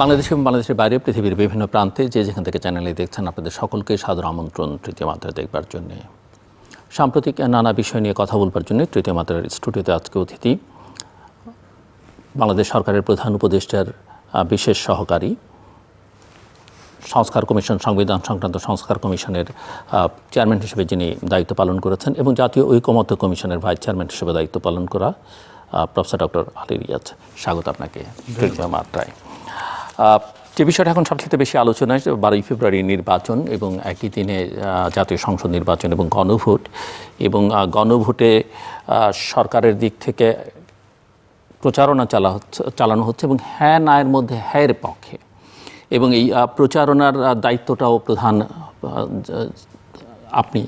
বাংলাদেশ এবং বাংলাদেশের বাইরে পৃথিবীর বিভিন্ন প্রান্তে যে যেখান থেকে চ্যানেলে দেখছেন আপনাদের সকলকে সাদর আমন্ত্রণ তৃতীয় মাত্রা দেখবার জন্য। সাম্প্রতিক নানা বিষয় নিয়ে কথা বলবার জন্য তৃতীয় মাত্রার স্টুডিওতে আজকে অতিথি বাংলাদেশ সরকারের প্রধান উপদেষ্টার বিশেষ সহকারী, সংস্কার কমিশন, সংবিধান সংক্রান্ত সংস্কার কমিশনের চেয়ারম্যান হিসেবে যিনি দায়িত্ব পালন করেছেন এবং জাতীয় ঐকমত্য কমিশনের ভাইস চেয়ারম্যান হিসেবে দায়িত্ব পালন করা প্রফেসর ডক্টর আলী রিয়াজ। স্বাগত আপনাকে তৃতীয় মাত্রায়। যে বিষয়টা এখন সবচেয়ে বেশি আলোচনায় 12ই ফেব্রুয়ারি নির্বাচন এবং একই দিনে জাতীয় সংসদ নির্বাচন এবং গণভোট, গণভোটে সরকারের দিক থেকে প্রচারণা চালানো হচ্ছে এবং হ্যাঁ নায়ের মধ্যে হ্যাঁর পক্ষে, এবং এই প্রচারণার দায়িত্বটাও প্রধান আপনি,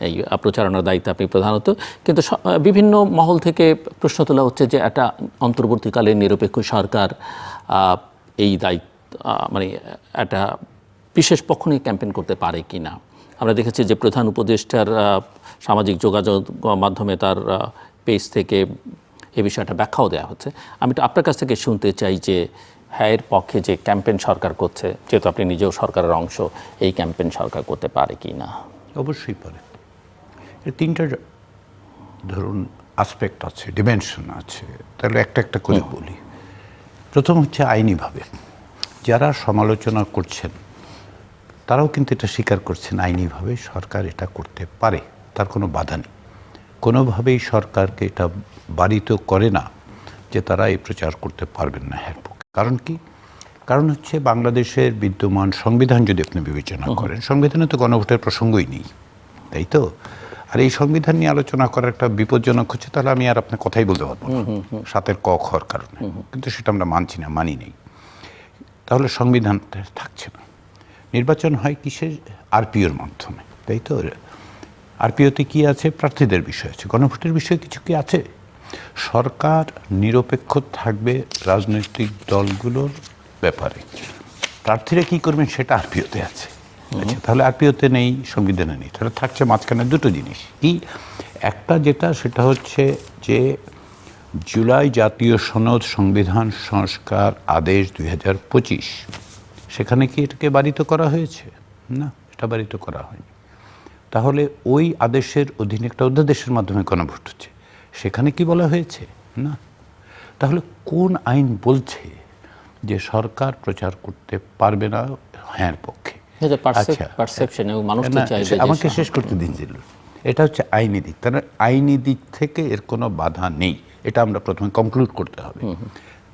এই প্রচারণার দায়িত্ব আপনি প্রধানত, কিন্তু বিভিন্ন মহল থেকে প্রশ্ন তোলা হচ্ছে যে একটা অন্তর্বর্তীকালীন নিরপেক্ষ সরকার এই দায়িত্ব মানে একটা বিশেষ পক্ষ নিয়ে ক্যাম্পেইন করতে পারে কি না। আমরা দেখেছি যে প্রধান উপদেষ্টার সামাজিক যোগাযোগ মাধ্যমে তার পেজ থেকে এ বিষয়টা ব্যাখ্যাও দেওয়া হচ্ছে। আমি তো আপনার কাছ থেকে শুনতে চাই যে হ্যাঁ পক্ষে যে ক্যাম্পেইন সরকার করছে, যেহেতু আপনি নিজেও সরকারের অংশ, এই ক্যাম্পেইন সরকার করতে পারে কি না? অবশ্যই পারে। এর তিনটা ধরুন আসপেক্ট আছে, ডিমেনশন আছে, তাহলে একটা একটা করে বলি। প্রথম হচ্ছে আইনিভাবে যারা সমালোচনা করছেন তারাও কিন্তু এটা স্বীকার করছেন আইনিভাবে সরকার এটা করতে পারে, তার কোনো বাধা নেই। কোনোভাবেই সরকারকে এটা বারিত করে না যে তারা এই প্রচার করতে পারবেন না হ্যাঁ পক্ষে। কারণ কি? কারণ হচ্ছে বাংলাদেশের বিদ্যমান সংবিধান যদি আপনি বিবেচনা করেন, সংবিধানে তো গণভোটের প্রসঙ্গই নেই, তাই তো? আর এই সংবিধান নিয়ে আলোচনা করার একটা বিপজ্জনক হচ্ছে, তাহলে আমি আর আপনার কথাই বলতে পারবো না 7-এর ক খর কারণে, কিন্তু সেটা আমরা মানছি না, মানি নেই। তাহলে সংবিধান থাকছে না। নির্বাচন হয় কিসের? আরপিওর মাধ্যমে, তাই তো? আরপিওতে কি আছে? প্রার্থীদের বিষয় আছে। গণভোটের বিষয়ে কিছু কি আছে? সরকার নিরপেক্ষ থাকবে রাজনৈতিক দলগুলোর ব্যাপারে, প্রার্থীরা কি করবেন সেটা আরপিওতে আছে। আচ্ছা, তাহলে আরপিওতে নেই, সংবিধানে নেই, তাহলে থাকছে মাঝখানে দুটো জিনিস। কি একটা, যেটা সেটা হচ্ছে যে জুলাই জাতীয় সনদ সংবিধান সংস্কার আদেশ 2025, সেখানে কি এটাকে বারিত করা হয়েছে? না, এটা বারিত করা হয়নি। তাহলে ওই আদেশের অধীনে একটা অধ্যাদেশের মাধ্যমে গণভোট হচ্ছে, সেখানে কি বলা হয়েছে? না। তাহলে কোন আইন বলছে যে সরকার প্রচার করতে পারবে না হ্যাঁ পক্ষে? আমাকে শেষ করতে দিন। এটা হচ্ছে আইনি দিক, তাহলে আইনি দিক থেকে এর কোনো বাধা নেই, এটা আমরা প্রথমে কনক্লুড করতে হবে।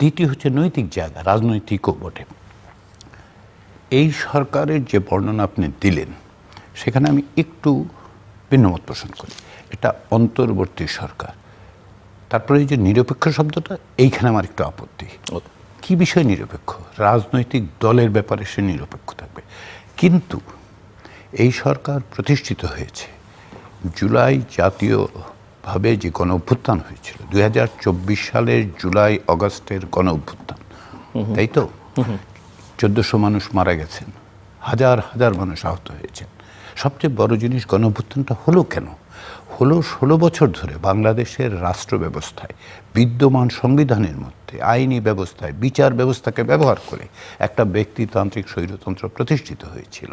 দ্বিতীয় হচ্ছে নৈতিক জায়গা, রাজনৈতিকও বটে। এই সরকারের যে বর্ণনা আপনি দিলেন সেখানে আমি একটু ভিন্নমত পোষণ করি। এটা অন্তর্বর্তী সরকার, তারপরে এই যে নিরপেক্ষ শব্দটা, এইখানে আমার একটু আপত্তি। কি বিষয় নিরপেক্ষ? রাজনৈতিক দলের ব্যাপারে সে নিরপেক্ষ থাকবে, কিন্তু এই সরকার প্রতিষ্ঠিত হয়েছে জুলাই জাতীয়ভাবে যে গণ অভ্যুত্থান হয়েছিল 2024 সালের জুলাই অগাস্টের গণ অভ্যুত্থান, তাই তো? 1400 মানুষ মারা গেছেন, হাজার হাজার মানুষ আহত হয়েছেন। সবচেয়ে বড় জিনিস, গণ অভ্যুত্থানটা হলো কেন? হলো 16 বছর ধরে বাংলাদেশের রাষ্ট্র ব্যবস্থায়, বিদ্যমান সংবিধানের মধ্যে, আইনি ব্যবস্থায়, বিচার ব্যবস্থাকে ব্যবহার করে একটা ব্যক্তিতান্ত্রিক স্বৈরতন্ত্র প্রতিষ্ঠিত হয়েছিল,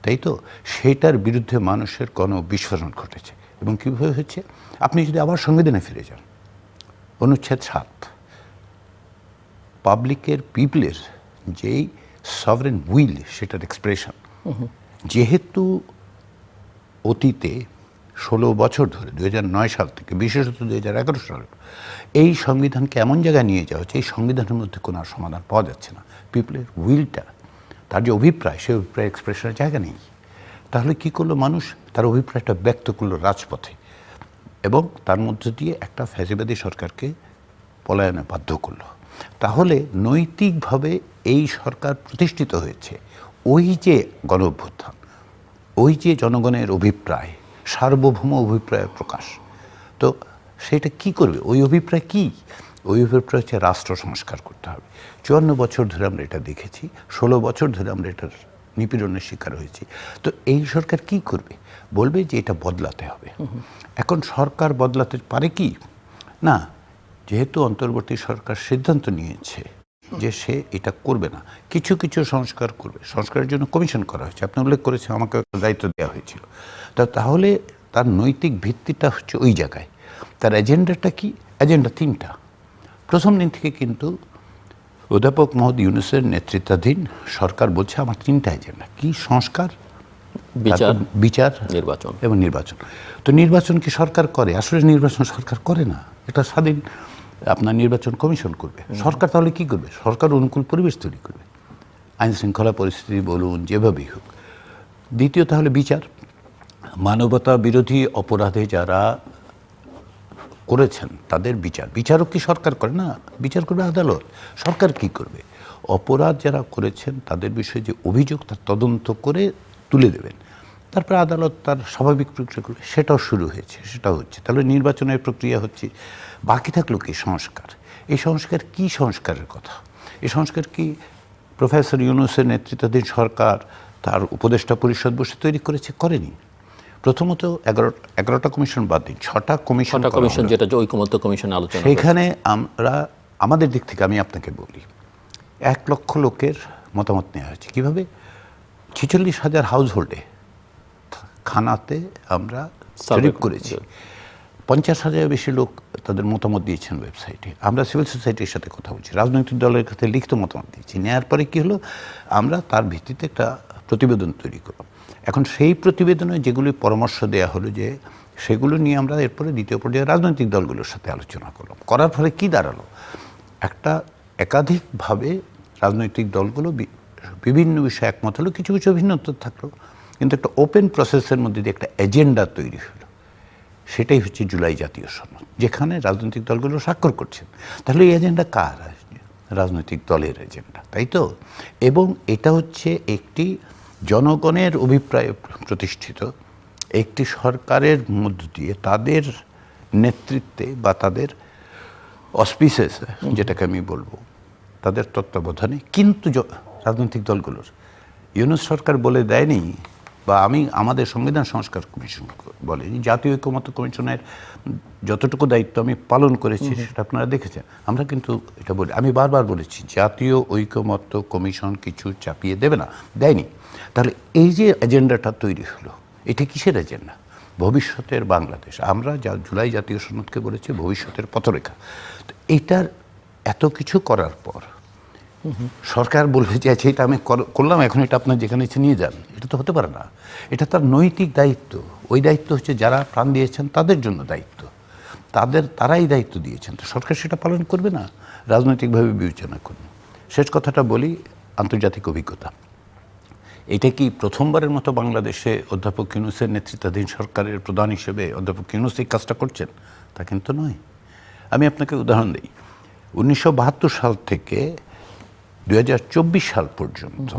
তাই তো? সেটার বিরুদ্ধে মানুষের বিস্ফোরণ ঘটেছে। এবং কীভাবে হচ্ছে? আপনি যদি আবার সংবিধানে ফিরে যান, অনুচ্ছেদ 7, পাবলিকের, পিপলের যেই সভরেন উইল, সেটার এক্সপ্রেশন, যেহেতু অতীতে 16 বছর ধরে 2009 সাল থেকে বিশেষত 2011 সাল এই সংবিধানকে এমন জায়গায় নিয়ে যাওয়া হচ্ছে, এই সংবিধানের মধ্যে কোনো আর সমাধান পাওয়া যাচ্ছে না। পিপলের উইলটা, তার যে অভিপ্রায়, সেই অভিপ্রায় এক্সপ্রেশনের জায়গা নেই। তাহলে কি করলো মানুষ? তার অভিপ্রায়টা ব্যক্ত করলো রাজপথে, এবং তার মধ্য দিয়ে একটা ফ্যাসিবাদী সরকারকে পলায়নে বাধ্য করলো। তাহলে নৈতিকভাবে এই সরকার প্রতিষ্ঠিত হয়েছে ওই যে গণ অভ্যুত্থান, ওই যে জনগণের অভিপ্রায়, সার্বভৌম অভিপ্রায় প্রকাশ। তো সেটা কি করবে? ওই অভিপ্রায় কি? ওই অভিপ্রায় হচ্ছে রাষ্ট্র সংস্কার করতে হবে। 54 বছর ধরে আমরা এটা দেখেছি, 16 বছর ধরে আমরা এটার নিপীড়নের শিকার হয়েছি। তো এই সরকার কি করবে? বলবে যে এটা বদলাতে হবে। এখন সরকার বদলাতে পারে কি? না, যেহেতু অন্তর্বর্তী সরকার সিদ্ধান্ত নিয়েছে যে সে এটা করবে না, কিছু কিছু সংস্কার করবে। সংস্কারের জন্য কমিশন করা হয়েছে, আপনি উল্লেখ করেছেন, আমাকে একটা দায়িত্ব দেওয়া হয়েছিল। তাহলে তার নৈতিক ভিত্তিটা হচ্ছে ওই জায়গায়। তার এজেন্ডাটা কি? এজেন্ডা তিনটা। প্রথম দিন থেকে কিন্তু অধ্যাপক মোহাম্মদ ইউনূসের নেতৃত্বাধীন সরকার বলছে আমার তিনটা এজেন্ডা। কি? সংস্কার, বিচার, নির্বাচন এবং নির্বাচন। তো নির্বাচন কি সরকার করে? আসলে নির্বাচন সরকার করে না, এটা স্বাধীন আপনার নির্বাচন কমিশন করবে। সরকার তাহলে কি করবে? সরকার অনুকূল পরিবেশ তৈরি করবে, আইন শৃঙ্খলা পরিস্থিতি বলুন যেভাবেই হোক। দ্বিতীয় তাহলে বিচার, মানবতা বিরোধী অপরাধে যারা করেছেন তাদের বিচার। বিচারও কি সরকার করে না, বিচার করবে আদালত। সরকার কি করবে? অপরাধ যারা করেছেন তাদের বিষয়ে যে অভিযোগ তার তদন্ত করে তুলে দেবেন, তারপরে আদালত তার স্বাভাবিক প্রক্রিয়া করবে। সেটাও শুরু হয়েছে, সেটাও হচ্ছে। তাহলে নির্বাচনের প্রক্রিয়া হচ্ছে। বাকি থাকলো কি? সংস্কার। এই সংস্কার কি? সংস্কারের কথা, এই সংস্কার কি প্রফেসর ইউনূসের নেতৃত্বাধীন সরকার তার উপদেষ্টা পরিষদ বসে তৈরি করেছে? করেনি। প্রথমত 11টা কমিশন বাদ দিন, 6টা কমিশন, যেটা ঐকমত্য কমিশনে আলোচনা, সেইখানে আমরা আমাদের দিক থেকে আমি আপনাকে বলি 1 লক্ষ লোকের মতামত নেওয়া হয়েছে। কীভাবে? 46,000 হাউস হোল্ডে খানাতে আমরা জরিপ করেছি। 50,000 বেশি লোক তাদের মতামত দিয়েছেন ওয়েবসাইটে। আমরা সিভিল সোসাইটির সাথে কথা বলছি, রাজনৈতিক দলের কাছে লিখিত মতামত দিয়েছি। নেওয়ার পরে কী হলো? আমরা তার ভিত্তিতে একটা প্রতিবেদন তৈরি করলাম। এখন সেই প্রতিবেদনে যেগুলি পরামর্শ দেওয়া হলো, যে সেগুলো নিয়ে আমরা এরপরে দ্বিতীয় পর্যায়ে রাজনৈতিক দলগুলোর সাথে আলোচনা করলাম। করার ফলে কি দাঁড়ালো? একটা একাধিকভাবে রাজনৈতিক দলগুলো বিভিন্ন বিষয়ে একমত হলো, কিছু কিছু ভিন্নতা থাকলো, কিন্তু একটা ওপেন প্রসেসের মধ্যে দিয়ে একটা এজেন্ডা তৈরি হলো। সেটাই হচ্ছে জুলাই জাতীয় সনদ, যেখানে রাজনৈতিক দলগুলো স্বাক্ষর করছেন। তাহলে এই এজেন্ডা কার? রাজনৈতিক দলের এজেন্ডা, তাই তো? এবং এটা হচ্ছে একটি জনগণের অভিপ্রায়ে প্রতিষ্ঠিত একটি সরকারের মধ্য দিয়ে, তাদের নেতৃত্বে বা তাদের অসপিসেস, যেটাকে আমি বলবো, তাদের তত্ত্বাবধানে। কিন্তু রাজনৈতিক দলগুলোর ইউনূস সরকার বলে দেয়নি, বা আমাদের সংবিধান সংস্কার কমিশন বলেনি। জাতীয় ঐকমত্য কমিশনের যতটুকু দায়িত্ব আমি পালন করেছি সেটা আপনারা দেখেছেন। আমরা কিন্তু এটা বলি, আমি বারবার বলেছি, জাতীয় ঐকমত্য কমিশন কিছু চাপিয়ে দেবে না, দেয়নি। তাহলে এই যে এজেন্ডাটা তৈরি হলো, এটা কিসের এজেন্ডা? ভবিষ্যতের বাংলাদেশ। আমরা জুলাই জাতীয় সনদকে বলেছি ভবিষ্যতের পথরেখা। তো এইটার এত কিছু করার পর সরকার বলবে যে আচ্ছা এটা আমি করলাম, এখন এটা আপনার যেখানে ইচ্ছে নিয়ে যান। এটা তো হতে পারে না। এটা তার নৈতিক দায়িত্ব। ওই দায়িত্ব হচ্ছে যারা প্রাণ দিয়েছেন তাদের জন্য দায়িত্ব, তারাই দায়িত্ব দিয়েছেন। তো সরকার সেটা পালন করবে না, রাজনৈতিকভাবে বিবেচনা করবে। শেষ কথাটা বলি, আন্তর্জাতিক অভিজ্ঞতা। এটা কি প্রথমবারের মতো বাংলাদেশে অধ্যাপক ইউনূসের নেতৃত্বাধীন সরকারের প্রধান হিসেবে অধ্যাপক ইউনূস এই কাজটা করছেন? তা কিন্তু নয়। আমি আপনাকে উদাহরণ দিই। 1972 সাল থেকে 2024 সাল পর্যন্ত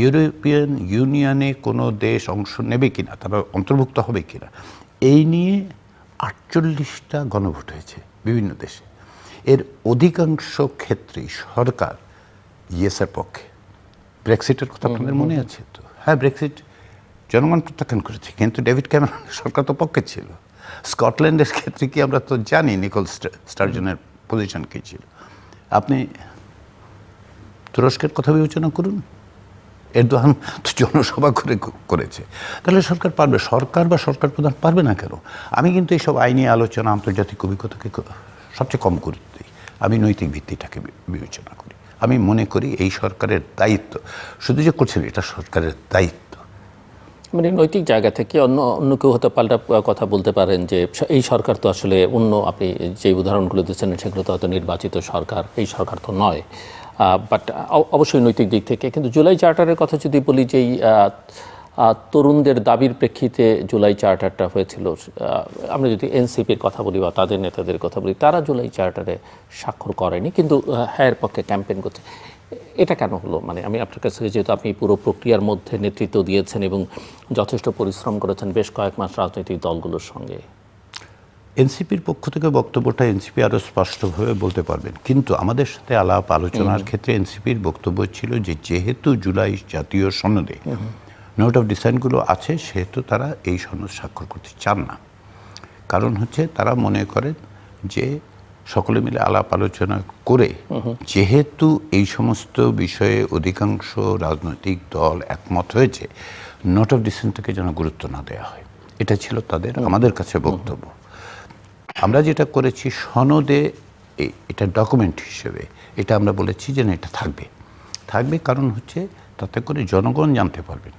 ইউরোপিয়ান ইউনিয়নে কোনো দেশ অংশ নেবে কিনা, তারা অন্তর্ভুক্ত হবে কিনা, এই নিয়ে 48টা গণভোট হয়েছে বিভিন্ন দেশে। এর অধিকাংশ ক্ষেত্রেই সরকার ইয়েসের পক্ষে। ব্রেক্সিটের কথা আপনাদের মনে আছে তো? হ্যাঁ, ব্রেক্সিট জনগণ প্রত্যাখ্যান করেছে, কিন্তু ডেভিড ক্যামেরন সরকার তো পক্ষে ছিল। স্কটল্যান্ডের ক্ষেত্রে কি আমরা তো জানি নিকোল স্টার্জনের পজিশন কী ছিল। আপনি তুরস্কের কথা বিবেচনা করুন, এরদোয়ান তো জনসভা করেছে। তাহলে সরকার পারবে? সরকার বা সরকার প্রধান পারবে না কেন? আমি কিন্তু এইসব আইনি আলোচনা, আন্তর্জাতিক অভিজ্ঞতাকে সবচেয়ে কম গুরুত্ব দিই। আমি নৈতিক ভিত্তিটাকে বিবেচনা করি। আমি মনে করি এই সরকারের দায়িত্ব, শুধু যে করছেন, এটা সরকারের দায়িত্ব। মানে নৈতিক জায়গা থেকে অন্য কেউ হয়তো পাল্টা কথা বলতে পারেন যে এই সরকার তো আসলে অন্য, আপনি যে উদাহরণগুলো দিচ্ছেন সেগুলো তো হয়তো নির্বাচিত সরকার, এই সরকার তো নয়। বাট অবশ্যই নৈতিক দিক থেকে। কিন্তু জুলাই চার্টারের কথা যদি বলি, যেই তরুণদের দাবির প্রেক্ষিতে জুলাই চার্টারটা হয়েছিল, আমরা যদি এনসিপির কথা বলি বা তাদের নেতাদের কথা বলি, তারা জুলাই চার্টারে স্বাক্ষর করেনি, কিন্তু হ্যাঁ পক্ষে ক্যাম্পেইন করছে। এটা কেন হলো? মানে আমি আপনার কাছে, যেহেতু আপনি পুরো প্রক্রিয়ার মধ্যে নেতৃত্ব দিয়েছেন এবং যথেষ্ট পরিশ্রম করেছেন বেশ কয়েক মাস রাজনৈতিক দলগুলোর সঙ্গে, এনসিপির পক্ষ থেকে বক্তব্যটা এনসিপি আরও স্পষ্টভাবে বলতে পারবেন, কিন্তু আমাদের সাথে আলাপ আলোচনার ক্ষেত্রে এনসিপির বক্তব্য ছিল যে যেহেতু জুলাই জাতীয় সনদে নোট অফ ডিসেন্টগুলো আছে, সেহেতু তারা এই সনদ স্বাক্ষর করতে চান না। কারণ হচ্ছে তারা মনে করেন যে সকলে মিলে আলাপ আলোচনা করে যেহেতু এই সমস্ত বিষয়ে অধিকাংশ রাজনৈতিক দল একমত হয়েছে, নোট অফ ডিসেন্টকে যেন গুরুত্ব না দেওয়া হয়, এটা ছিল তাদের আমাদের কাছে বক্তব্য। আমরা যেটা করেছি সনদে, এটা ডকুমেন্ট হিসেবে এটা আমরা বলেছি যে না, এটা থাকবে থাকবে কারণ হচ্ছে তাতে করে জনগণ জানতে পারবেন,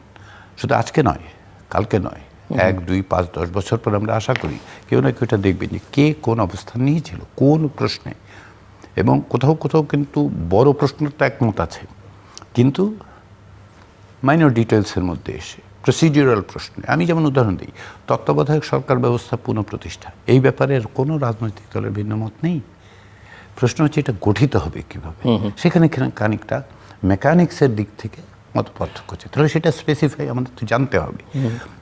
শুধু আজকে নয়, কালকে নয়, 1, 2, 5, 10 বছর পর আমরা আশা করি কেউ না কেউ এটা দেখবেন যে কে কোন অবস্থান নিয়েছিল কোন প্রশ্নে। এবং কোথাও কোথাও কিন্তু বড় প্রশ্নের তো একমত আছে, কিন্তু মাইনর ডিটেলসের মধ্যে এসে প্রসিডিউরাল প্রশ্নে, আমি যেমন উদাহরণ দিই, তত্ত্বাবধায়ক সরকার ব্যবস্থা পুনঃপ্রতিষ্ঠা, এই ব্যাপারে কোনো রাজনৈতিক দলের ভিন্ন মত নেই। প্রশ্ন হচ্ছে এটা গঠিত হবে কিভাবে, সেখানে খানিকটা মেকানিক্সের দিক থেকে মত পার্থক্য হচ্ছে, তাহলে সেটা স্পেসিফাই আমাদের তো জানতে হবে।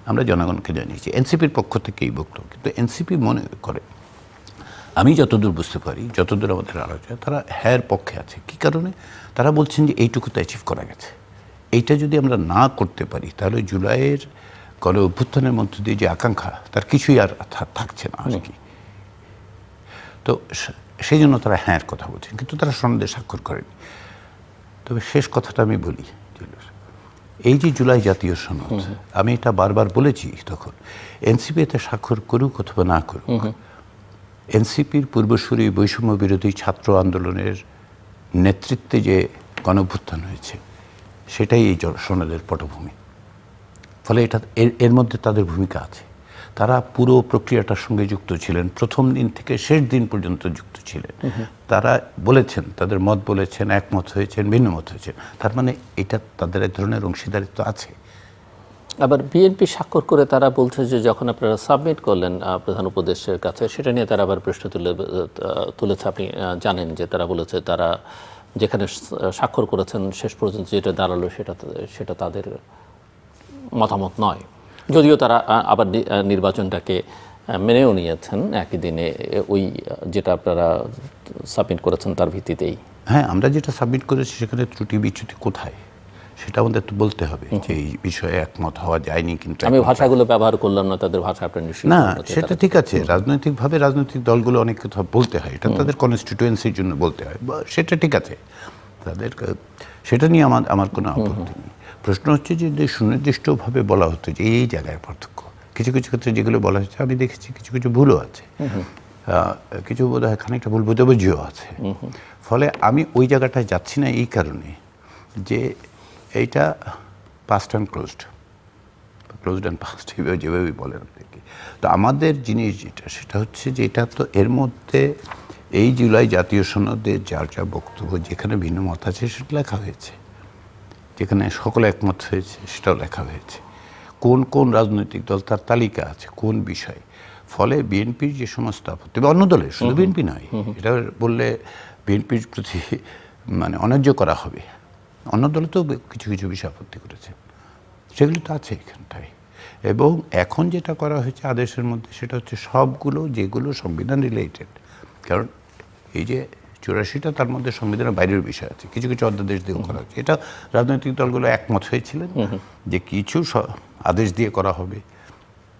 আমরা জনগণকে জানিয়েছি, এনসিপির পক্ষ থেকে এই বক্তব্য, কিন্তু এনসিপি মনে করে, আমি যতদূর বুঝতে পারি, যতদূর আমাদের আলোচনা, তারা হ্যার পক্ষে আছে। কি কারণে? তারা বলছেন যে এইটুকু তো অ্যাচিভ করা গেছে, এইটা যদি আমরা না করতে পারি তাহলে জুলাইয়ের গণ অভ্যুত্থানের মধ্য দিয়ে যে আকাঙ্ক্ষা, তার কিছুই আর থাকছে না আর কি। তো সেই জন্য তারা হ্যাঁর কথা বলছেন, কিন্তু তারা সনদে স্বাক্ষর করেনি। তবে শেষ কথাটা আমি বলি, এই যে জুলাই জাতীয় সনদ, আমি এটা বারবার বলেছি, তখন এনসিপি এতে স্বাক্ষর করুক অথবা না করুক, এনসিপির পূর্বসূরি বৈষম্য বিরোধী ছাত্র আন্দোলনের নেতৃত্বে যে গণঅভ্যুত্থান হয়েছে, সেটাই এই সনদের পটভূমি। ফলে এটা এর মধ্যে তাদের ভূমিকা আছে। তারা পুরো প্রক্রিয়াটার সঙ্গে যুক্ত ছিলেন, প্রথম দিন থেকে শেষ দিন পর্যন্ত যুক্ত ছিলেন। তারা বলেছেন, তাদের মত বলেছেন, একমত হয়েছেন, ভিন্ন মত হয়েছেন, তার মানে এটা তাদের এক ধরনের অংশীদারিত্ব আছে। আবার বিএনপি স্বাক্ষর করে তারা বলছে যে যখন আপনারা সাবমিট করলেন প্রধান উপদেষ্টার কাছে, সেটা নিয়ে তারা আবার প্রশ্ন তুলেছে। আপনি জানেন যে তারা বলেছে তারা যেখানে স্বাক্ষর করেছেন শেষ পর্যন্ত যেটা দাঁড়ালো সেটা তাদের মতামত নয়, যদিও তারা আবার নির্বাচনটাকে মেনেও নিয়েছেন একই দিনে, ওই যেটা আপনারা সাবমিট করেছেন তার ভিত্তিতেই। হ্যাঁ, আমরা যেটা সাবমিট করেছি সেখানে ত্রুটি বিচ্যুতি কোথায় সেটা আমাদের তো বলতে হবে, যে এই বিষয়ে একমত হওয়া যায়নি। কিন্তু আমি ভাষাগুলো ব্যবহার করলাম না, তাদের ভাষা আপনার নিশ্চয়ই না, সেটা ঠিক আছে, রাজনৈতিকভাবে রাজনৈতিক দলগুলো অনেক কথা বলতে হয়, এটা তাদের কনস্টিটুয়েন্সির জন্য বলতে হয়, সেটা ঠিক আছে, তাদের সেটা নিয়ে আমার কোনো আপত্তি নেই। প্রশ্ন হচ্ছে যে সুনির্দিষ্টভাবে বলা হতো যে এই জায়গায় পার্থক্য, কিছু কিছু ক্ষেত্রে যেগুলো বলা হচ্ছে আমি দেখেছি কিছু কিছু ভুলও আছে, কিছু বোধ হয় খানিকটা ভুল বোঝাবুঝিও আছে। ফলে আমি ওই জায়গাটায় যাচ্ছি না এই কারণে যে এইটা past and closed and past, যেভাবেই বলেন আপনাকে। তো আমাদের জিনিস যেটা, সেটা হচ্ছে যে এটা তো এর মধ্যে এই জুলাই জাতীয় সনদে যার যা বক্তব্য, যেখানে ভিন্ন মত আছে সেটা লেখা হয়েছে, যেখানে সকলে একমত হয়েছে সেটাও লেখা হয়েছে, কোন কোন রাজনৈতিক দল তার তালিকা আছে কোন বিষয়। ফলে বিএনপির যে সমস্ত আপত্তি, বা অন্য দলের, শুধু বিএনপি নয়, এটা বললে বিএনপির প্রতি মানে অন্যায্য করা হবে, অন্য দলে তো কিছু কিছু বিষয় আপত্তি করেছে, সেগুলো তো আছে এখানটায়। এবং এখন যেটা করা হয়েছে আদেশের মধ্যে, সেটা হচ্ছে সবগুলো যেগুলো সংবিধান রিলেটেড, কারণ এই যে 84টা তার মধ্যে সংবিধানের বাইরের বিষয় আছে, কিছু কিছু অধ্যাদেশ দিয়েও করা হচ্ছে। এটা রাজনৈতিক দলগুলো একমত হয়েছিলেন যে কিছু আদেশ দিয়ে করা হবে,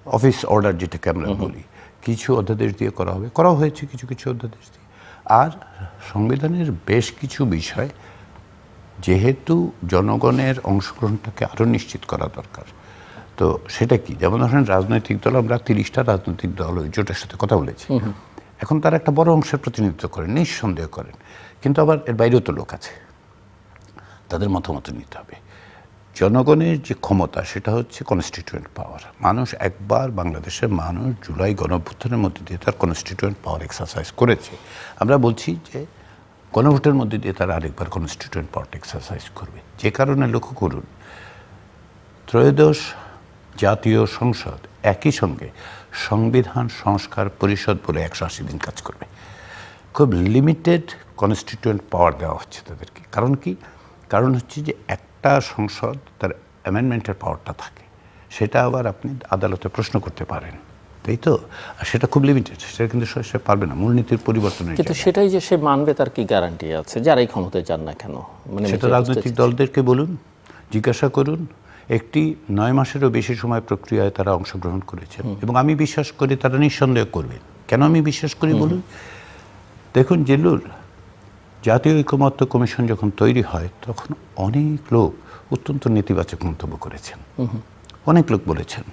অফিস অর্ডার যেটাকে আমরা বলি, কিছু অধ্যাদেশ দিয়ে করা হবে, করা হয়েছে কিছু কিছু অধ্যাদেশ দিয়ে। আর সংবিধানের বেশ কিছু বিষয় যেহেতু জনগণের অংশগ্রহণটাকে আরও নিশ্চিত করা দরকার, তো সেটা কি, যেমন ধরেন রাজনৈতিক দল, আমরা 30টা রাজনৈতিক দল ওই জোটের সাথে কথা বলেছি, এখন তারা একটা বড় অংশের প্রতিনিধিত্ব করেন, নিঃসন্দেহ করেন, কিন্তু আবার এর বাইরেও তো লোক আছে, তাদের মতামত নিতে হবে। জনগণের যে ক্ষমতা সেটা হচ্ছে কনস্টিটিউয়েন্ট পাওয়ার। মানুষ একবার, বাংলাদেশের মানুষ জুলাই গণঅভ্যুত্থানের মধ্যে দিয়ে তার কনস্টিটিউয়েন্ট পাওয়ার এক্সারসাইজ করেছে। আমরা বলছি যে গণভোটের মধ্যে দিয়ে তারা আরেকবার কনস্টিটিউয়েন্ট পাওয়ার এক্সারসাইজ করবে। যে কারণে লক্ষ্য করুন, ত্রয়োদশ জাতীয় সংসদ একই সঙ্গে সংবিধান সংস্কার পরিষদ বলে 180 দিন কাজ করবে। খুব লিমিটেড কনস্টিটিউয়েন্ট পাওয়ার দেওয়া হচ্ছে তাদেরকে। কারণ কি? কারণ হচ্ছে যে একটা সংসদ তার অ্যামেন্ডমেন্টের পাওয়ারটা থাকে, সেটা আবার আপনি আদালতে প্রশ্ন করতে পারেন, তাই তো? আর সেটা খুব লিমিটেড, সেটা কিন্তু সে পারবে না মূলনীতির পরিবর্তনের। কিন্তু সেটাই যে সে মানবে তার কি গ্যারান্টি আছে, যারাই ক্ষমতায় যান না কেন? মানে সেটা রাজনৈতিক দলদেরকে বলুন, জিজ্ঞাসা করুন। একটি 9 মাসেরও বেশি সময় প্রক্রিয়ায় তারা অংশগ্রহণ করেছেন, এবং আমি বিশ্বাস করি তারা নিঃসন্দেহ করবেন। কেন আমি বিশ্বাস করি বলুন? দেখুন জিল্লুর, জাতীয় ঐকমত্য কমিশন যখন তৈরি হয় তখন অনেক লোক অত্যন্ত নেতিবাচক মন্তব্য করেছেন। অনেক লোক বলেছেন,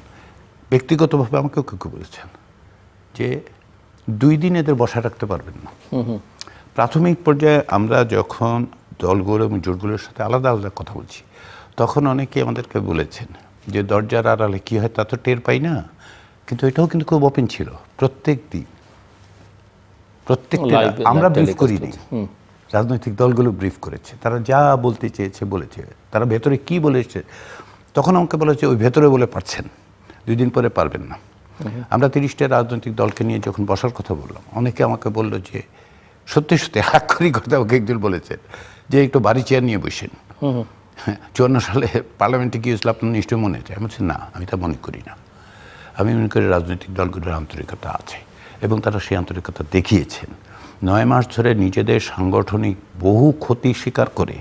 ব্যক্তিগতভাবে আমাকেও কেউ বলেছেন যে 2 দিন এদের বসা রাখতে পারবেন না। প্রাথমিক পর্যায়ে আমরা যখন দলগুলো এবং জোটগুলোর সাথে আলাদা আলাদা কথা বলছি, তখন অনেকে আমাদেরকে বলেছেন যে দরজার আড়ালে কী হয় তা তো টের পাই না। কিন্তু এটাও কিন্তু খুব ওপেন ছিল। প্রত্যেকটা আমরা ব্রিফ করিনি, রাজনৈতিক দলগুলো ব্রিফ করেছে। তারা যা বলতে চেয়েছে বলেছে, তারা ভেতরে কি বলেছে। তখন আমাকে বলেছে ওই ভেতরে বলে পারছেন, 2 দিন পরে পারবেন না। আমরা 30টা রাজনৈতিক দলকে নিয়ে যখন বসার কথা বললাম, অনেকে আমাকে বলল যে সত্যি সত্যি আক্ষরিক কথা ওকে একজন বলেছেন যে একটু বাড়ি চেয়ার নিয়ে বসেন। 54 সালে পার্লামেন্টে গিয়েছিল, আপনার নিশ্চয়ই মনে আছে। আমি বলছি না, আমি তা মনে করি না। আমি মনে করি রাজনৈতিক দলগুলোর আন্তরিকতা আছে এবং তারা সেই আন্তরিকতা দেখিয়েছেন। 9 মাস ধরে নিজেদের সাংগঠনিক বহু ক্ষতি স্বীকার করে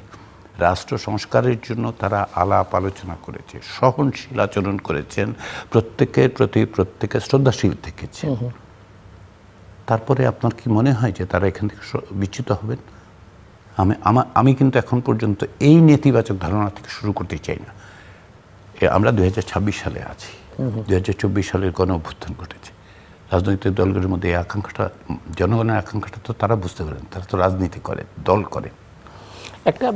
রাষ্ট্র সংস্কারের জন্য তারা আলাপ আলোচনা করেছে, সহনশীল আচরণ করেছেন, প্রত্যেকের প্রতি প্রত্যেকে শ্রদ্ধাশীল থেকেছে। তারপরে আপনার কি মনে হয় যে তারা এখান থেকে বিচ্যুত হবেন? আমি কিন্তু এখন পর্যন্ত এই নেতিবাচক ধারণা থেকে শুরু করতে চাই না। আমরা 2026 সালে আছি, 2024 সালের গণ অভ্যুত্থান ঘটেছে। রাজনৈতিক দলগুলোর মধ্যে এই আকাঙ্ক্ষাটা, জনগণের আকাঙ্ক্ষাটা তো তারা বুঝতে পারেন, তারা তো রাজনীতি করে, দল করে। একটা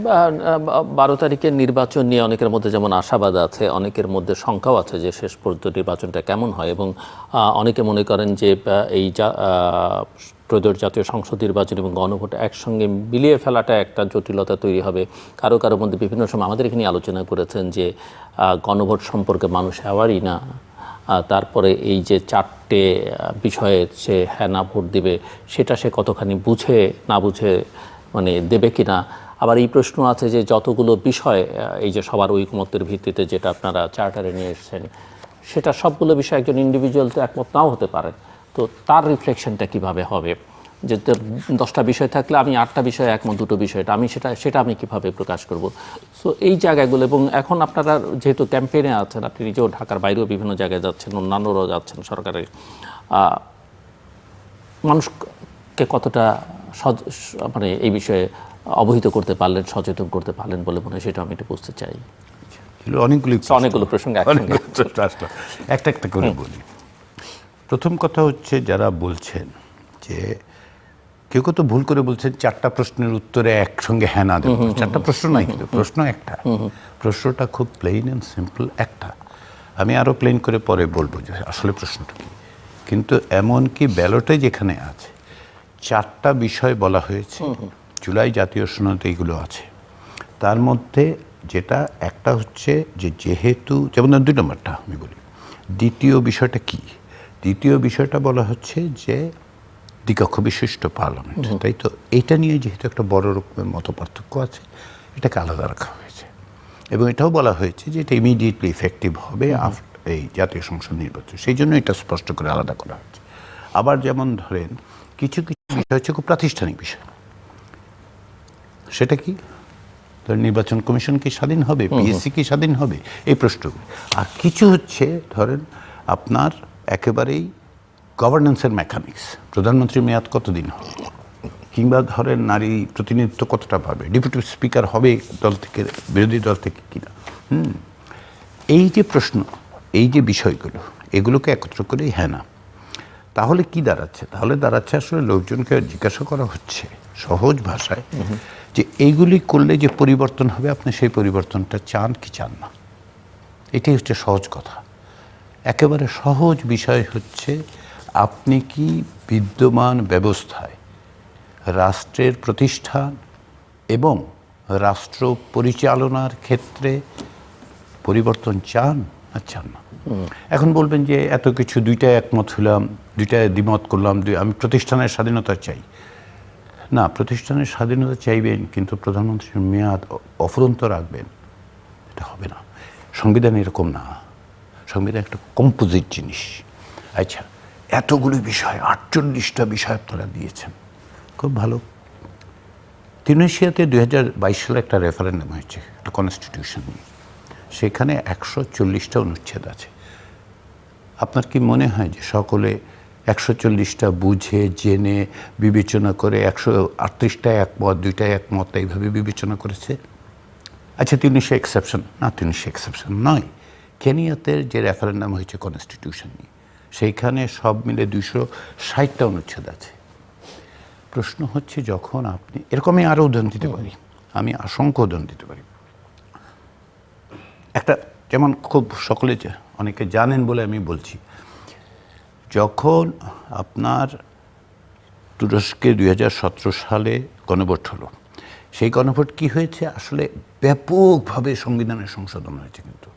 12 তারিখের নির্বাচন নিয়ে অনেকের মধ্যে যেমন আশাবাদ আছে, অনেকের মধ্যে শঙ্কাও আছে যে শেষ পর্যন্ত নির্বাচনটা কেমন হয়। এবং অনেকে মনে করেন যে এই ত্রয়োদশ জাতীয় সংসদ নির্বাচন এবং গণভোট একসঙ্গে মিলিয়ে ফেলাটা একটা জটিলতা তৈরি হবে। কারো কারো মধ্যে বিভিন্ন সময় আমাদের এখানে আলোচনা করেছেন যে গণভোট সম্পর্কে মানুষ অ্যাওয়ারই না। তারপরে এই যে 4টে বিষয়ে সে হ্যাঁ না ভোট দিবে, সেটা সে কতখানি বুঝে না বুঝে মানে দেবে কিনা। আবার এই প্রশ্ন আছে যে যতগুলো বিষয় এই যে সবার ঐকমত্যের ভিত্তিতে যেটা আপনারা চার্টারে নিয়ে এসেছেন, সেটা সবগুলো বিষয় একজন ইন্ডিভিজুয়াল তো একমত নাও হতে পারেন। তো তার রিফ্লেকশনটা কিভাবে হবে? যে 10টা বিষয় থাকলে আমি 8টা বিষয়ে একমত, 2টো বিষয়টা আমি সেটা আমি কিভাবে প্রকাশ করব? সো এই জায়গাগুলো, এবং এখন আপনারা যেহেতু ক্যাম্পেইনে আছেন, আপনি নিজেও ঢাকার বাইরেও বিভিন্ন জায়গায় যাচ্ছেন, অন্যান্যরাও যাচ্ছেন, সরকারের মানুষকে কতটা মানে এই বিষয়ে অবহিত করতে পারলেন, সচেতন করতে পারলেন বলে মনে হয়, সেটা আমি একটু বুঝতে চাই। অনেকগুলো প্রসঙ্গ একটা একটা করে বলি। প্রথম কথা হচ্ছে, যারা বলছেন যে কেউ তো ভুল করে বলছেন 4টা প্রশ্নের উত্তরে একসঙ্গে হ্যাঁ না দেব। 4টা প্রশ্ন নয়, কিন্তু প্রশ্ন একটা। প্রশ্নটা খুব প্লেন অ্যান্ড সিম্পল একটা। আমি আরো প্লেন করে পরে বলবো যে আসলে প্রশ্নটা কি। কিন্তু এমনকি ব্যালটে যেখানে আছে 4টা বিষয় বলা হয়েছে, জুলাই জাতীয় সনদে এইগুলো আছে। তার মধ্যে যেটা একটা হচ্ছে যে যেহেতু, যেমন 2 নম্বরটা আমি বলি, দ্বিতীয় বিষয়টা কি? দ্বিতীয় বিষয়টা বলা হচ্ছে যে দ্বিকক্ষ বিশিষ্ট পার্লামেন্ট, তাই তো? এইটা নিয়ে যেহেতু একটা বড় রকমের মতপার্থক্য আছে, এটাকে আলাদা রাখা হয়েছে। এবং এটাও বলা হয়েছে যে এটা ইমিডিয়েটলি ইফেক্টিভ হবে এই জাতীয় সংসদ নির্বাচন, সেই জন্য এটা স্পষ্ট করে আলাদা করা হয়েছে। আবার যেমন ধরেন কিছু কিছু বিষয় হচ্ছে খুব প্রাতিষ্ঠানিক বিষয়, সেটা কি? নির্বাচন কমিশন কি স্বাধীন হবে, পিএসসি কি স্বাধীন হবে, এই প্রশ্নগুলো। আর কিছু হচ্ছে ধরেন আপনার একেবারেই গভর্নেন্সের মেকানিক্স, প্রধানমন্ত্রীর মেয়াদ কতদিন হবে, কিংবা ধরেন নারী প্রতিনিধিত্ব কতটা পাবে, ডেপুটি স্পিকার হবে দল থেকে, বিরোধী দল থেকে কিনা। এই যে প্রশ্ন, এই যে বিষয়গুলো, এগুলোকে একত্র করে হ্যাঁ না, তাহলে কি দাঁড়াচ্ছে? তাহলে দাঁড়াচ্ছে আসলে লোকজনকে জিজ্ঞাসা করা হচ্ছে সহজ ভাষায় যে এইগুলি করলে যে পরিবর্তন হবে, আপনি সেই পরিবর্তনটা চান কি চান না। এটাই হচ্ছে সহজ কথা। একেবারে সহজ বিষয় হচ্ছে আপনি কি বিদ্যমান ব্যবস্থায় রাষ্ট্রের প্রতিষ্ঠান এবং রাষ্ট্র পরিচালনার ক্ষেত্রে পরিবর্তন চান না চান না। এখন বলবেন যে এত কিছু, 2টায় একমত হলাম, 2টায় দ্বিমত করলাম, আমি প্রতিষ্ঠানের স্বাধীনতা চাই। না, প্রতিষ্ঠানের স্বাধীনতা চাইবেন কিন্তু প্রধানমন্ত্রীর মেয়াদ অফুরন্ত রাখবেন, এটা হবে না। সংবিধান এরকম না, সংবিধান একটা কম্পোজিট জিনিস। আচ্ছা, এতগুলো বিষয়, 48টা বিষয় আপনারা দিয়েছেন, খুব ভালো। তিউনিসিয়াতে 2022 সালে একটা রেফারেন্ডাম হয়েছে, একটা কনস্টিটিউশন নিয়ে, সেখানে 140টা অনুচ্ছেদ আছে। আপনার কি মনে হয় যে সকলে 140টা বুঝে জেনে বিবেচনা করে 138টা একমত, 2টা একমত এইভাবে বিবেচনা করেছে। আচ্ছা, তিউনিসিয়া এক্সেপশন না, তিউনিসিয়া এক্সেপশন নয়। কেনিয়াতে যে রেফারেন্ডাম হয়েছে কনস্টিটিউশন নিয়ে, সেইখানে সব মিলে 260টা অনুচ্ছেদ আছে। প্রশ্ন হচ্ছে, যখন আপনি এরকম, আমি আরও উদাহরণ দিতে পারি, আমি অসংখ্য উদাহরণ দিতে পারি। একটা যেমন খুব সকলে অনেকে জানেন বলে আমি বলছি, যখন আপনার তুরস্কে 2017 সালে গণভোট হলো, সেই গণভোট কি হয়েছে, আসলে ব্যাপকভাবে সংবিধানের সংশোধন হয়েছে, কিন্তু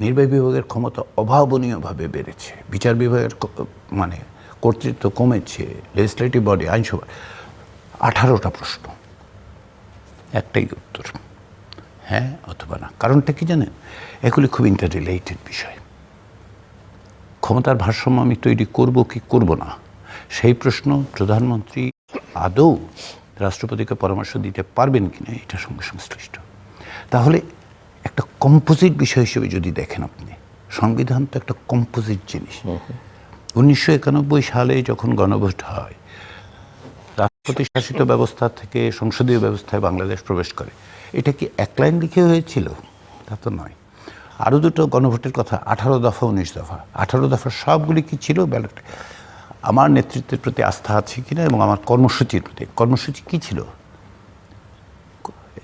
নির্বাহী বিভাগের ক্ষমতা অভাবনীয়ভাবে বেড়েছে, বিচার বিভাগের মানে কর্তৃত্ব কমেছে, লেজিসলেটিভ বডি, আইনসভা। 18টা প্রশ্ন, একটাই উত্তর, হ্যাঁ অথবা না। কারণটা কি জানেন? এগুলি খুব ইন্টার রিলেটেড বিষয়। ক্ষমতার ভারসাম্য আমি তৈরি করব কি করব না, সেই প্রশ্ন প্রধানমন্ত্রী আদৌ রাষ্ট্রপতিকে পরামর্শ দিতে পারবেন কিনা, এটা সঙ্গে সংশ্লিষ্ট। তাহলে একটা কম্পোজিট বিষয় হিসেবে যদি দেখেন আপনি, সংবিধান তো একটা কম্পোজিট জিনিস। 1991 সালে যখন গণভোট হয়, রাষ্ট্রপতি শাসিত ব্যবস্থা থেকে সংসদীয় ব্যবস্থায় বাংলাদেশ প্রবেশ করে, এটা কি এক লাইন লিখে হয়েছিল? তা তো নয়। আরও দুটো গণভোটের কথা, 18 দফা 19 দফা। 18 দফা সবগুলি কি ছিল? ব্যালট। আমার নেতৃত্বের প্রতি আস্থা আছে কিনা এবং আমার কর্মসূচির প্রতি, কর্মসূচি কি ছিল?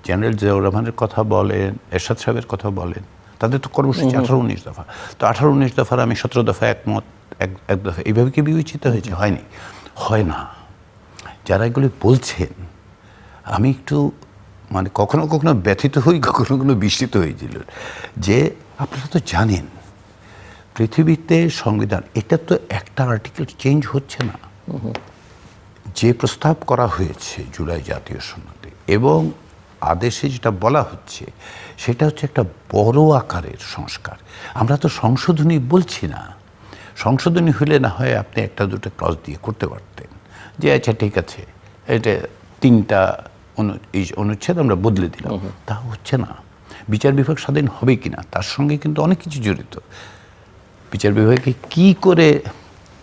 জেনারেল জিয়াউর রহমানের কথা বলেন, এরশাদ সাহেবের কথা বলেন, তাদের তো কর্মসূচি 18-19 দফা। তো 18-19 দফার আমি 17 দফা একমত, এক দফা, এইভাবে কি বিবেচিত হয়েছে? হয়নি, হয় না। যারা এগুলি বলছেন, আমি একটু মানে কখনো কখনো ব্যথিত হই, কখনো কখনো বিস্মিত হয়েছিল যে আপনারা তো জানেন পৃথিবীতে সংবিধান, এটা তো একটা আর্টিকেল চেঞ্জ হচ্ছে না। যে প্রস্তাব করা হয়েছে জুলাই জাতীয় সনদে এবং আদেশে যেটা বলা হচ্ছে, সেটা হচ্ছে একটা বড় আকারের সংস্কার। আমরা তো সংশোধনী বলছি না। সংশোধনী হলে না হয় আপনি একটা দুটো ক্লজ দিয়ে করতে পারতেন, যে আচ্ছা ঠিক আছে, এটা 3টা অনুচ্ছেদ আমরা বদলে দিলাম। তা হচ্ছে না। বিচার বিভাগ স্বাধীন হবে কিনা, তার সঙ্গে কিন্তু অনেক কিছু জড়িত। বিচার বিভাগকে কি করে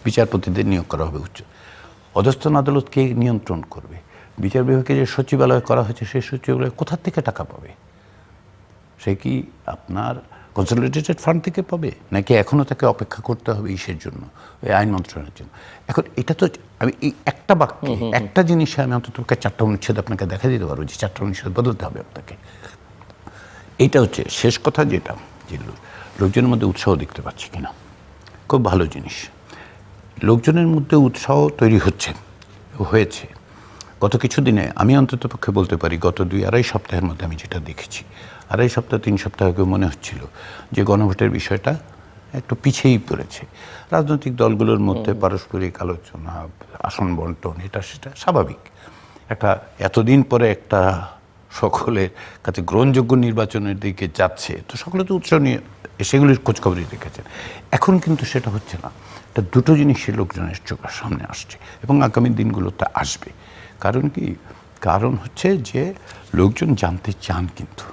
বিচারপতিদের নিয়োগ করা হবে, অধস্তন আদালত কে নিয়ন্ত্রণ করবে, বিচার বিভাগে যে সচিবালয় করা হয়েছে, সেই সচিবালয় কোথা থেকে টাকা পাবে? সে কি আপনার কনসলিডেটেড ফান্ড থেকে পাবে, নাকি এখনও তাকে অপেক্ষা করতে হবে ইসের জন্য, ওই আইন মন্ত্রণালয়ের জন্য? এখন এটা তো আমি এই একটা বাক্যে একটা জিনিসে আমি অন্তত 4টা অনুচ্ছেদ আপনাকে দেখা দিতে পারবো যে 4টা অনুচ্ছেদ বদলতে হবে আপনাকে। এইটা হচ্ছে শেষ কথা, যেটা যে লোকজনের মধ্যে উৎসাহ দেখতে পাচ্ছি কিনা। খুব ভালো জিনিস, লোকজনের মধ্যে উৎসাহ তৈরি হয়েছে। গত কিছু দিনে আমি অন্তত পক্ষে বলতে পারি, গত 2-2.5 সপ্তাহের মধ্যে আমি যেটা দেখেছি, 2.5 সপ্তাহ 3 সপ্তাহ আগে মনে হচ্ছিল যে গণভোটের বিষয়টা একটু পিছিয়েই পড়েছে। রাজনৈতিক দলগুলোর মধ্যে পারস্পরিক আলোচনা, আসন বন্টন, এটা সেটা স্বাভাবিক। একটা এতদিন পরে একটা সকলের কাছে গ্রহণযোগ্য নির্বাচনের দিকে যাচ্ছে, তো সকলে তো উৎসাহ নিয়ে সেগুলির খোঁজখবরই রেখেছেন। এখন কিন্তু সেটা হচ্ছে না। এটা দুটো জিনিসই লোকজনের চোখের সামনে আসছে এবং আগামী দিনগুলোতে আসবে। কারণ কি? কারণ হচ্ছে যে লোকজন জানতে চান। কিন্তু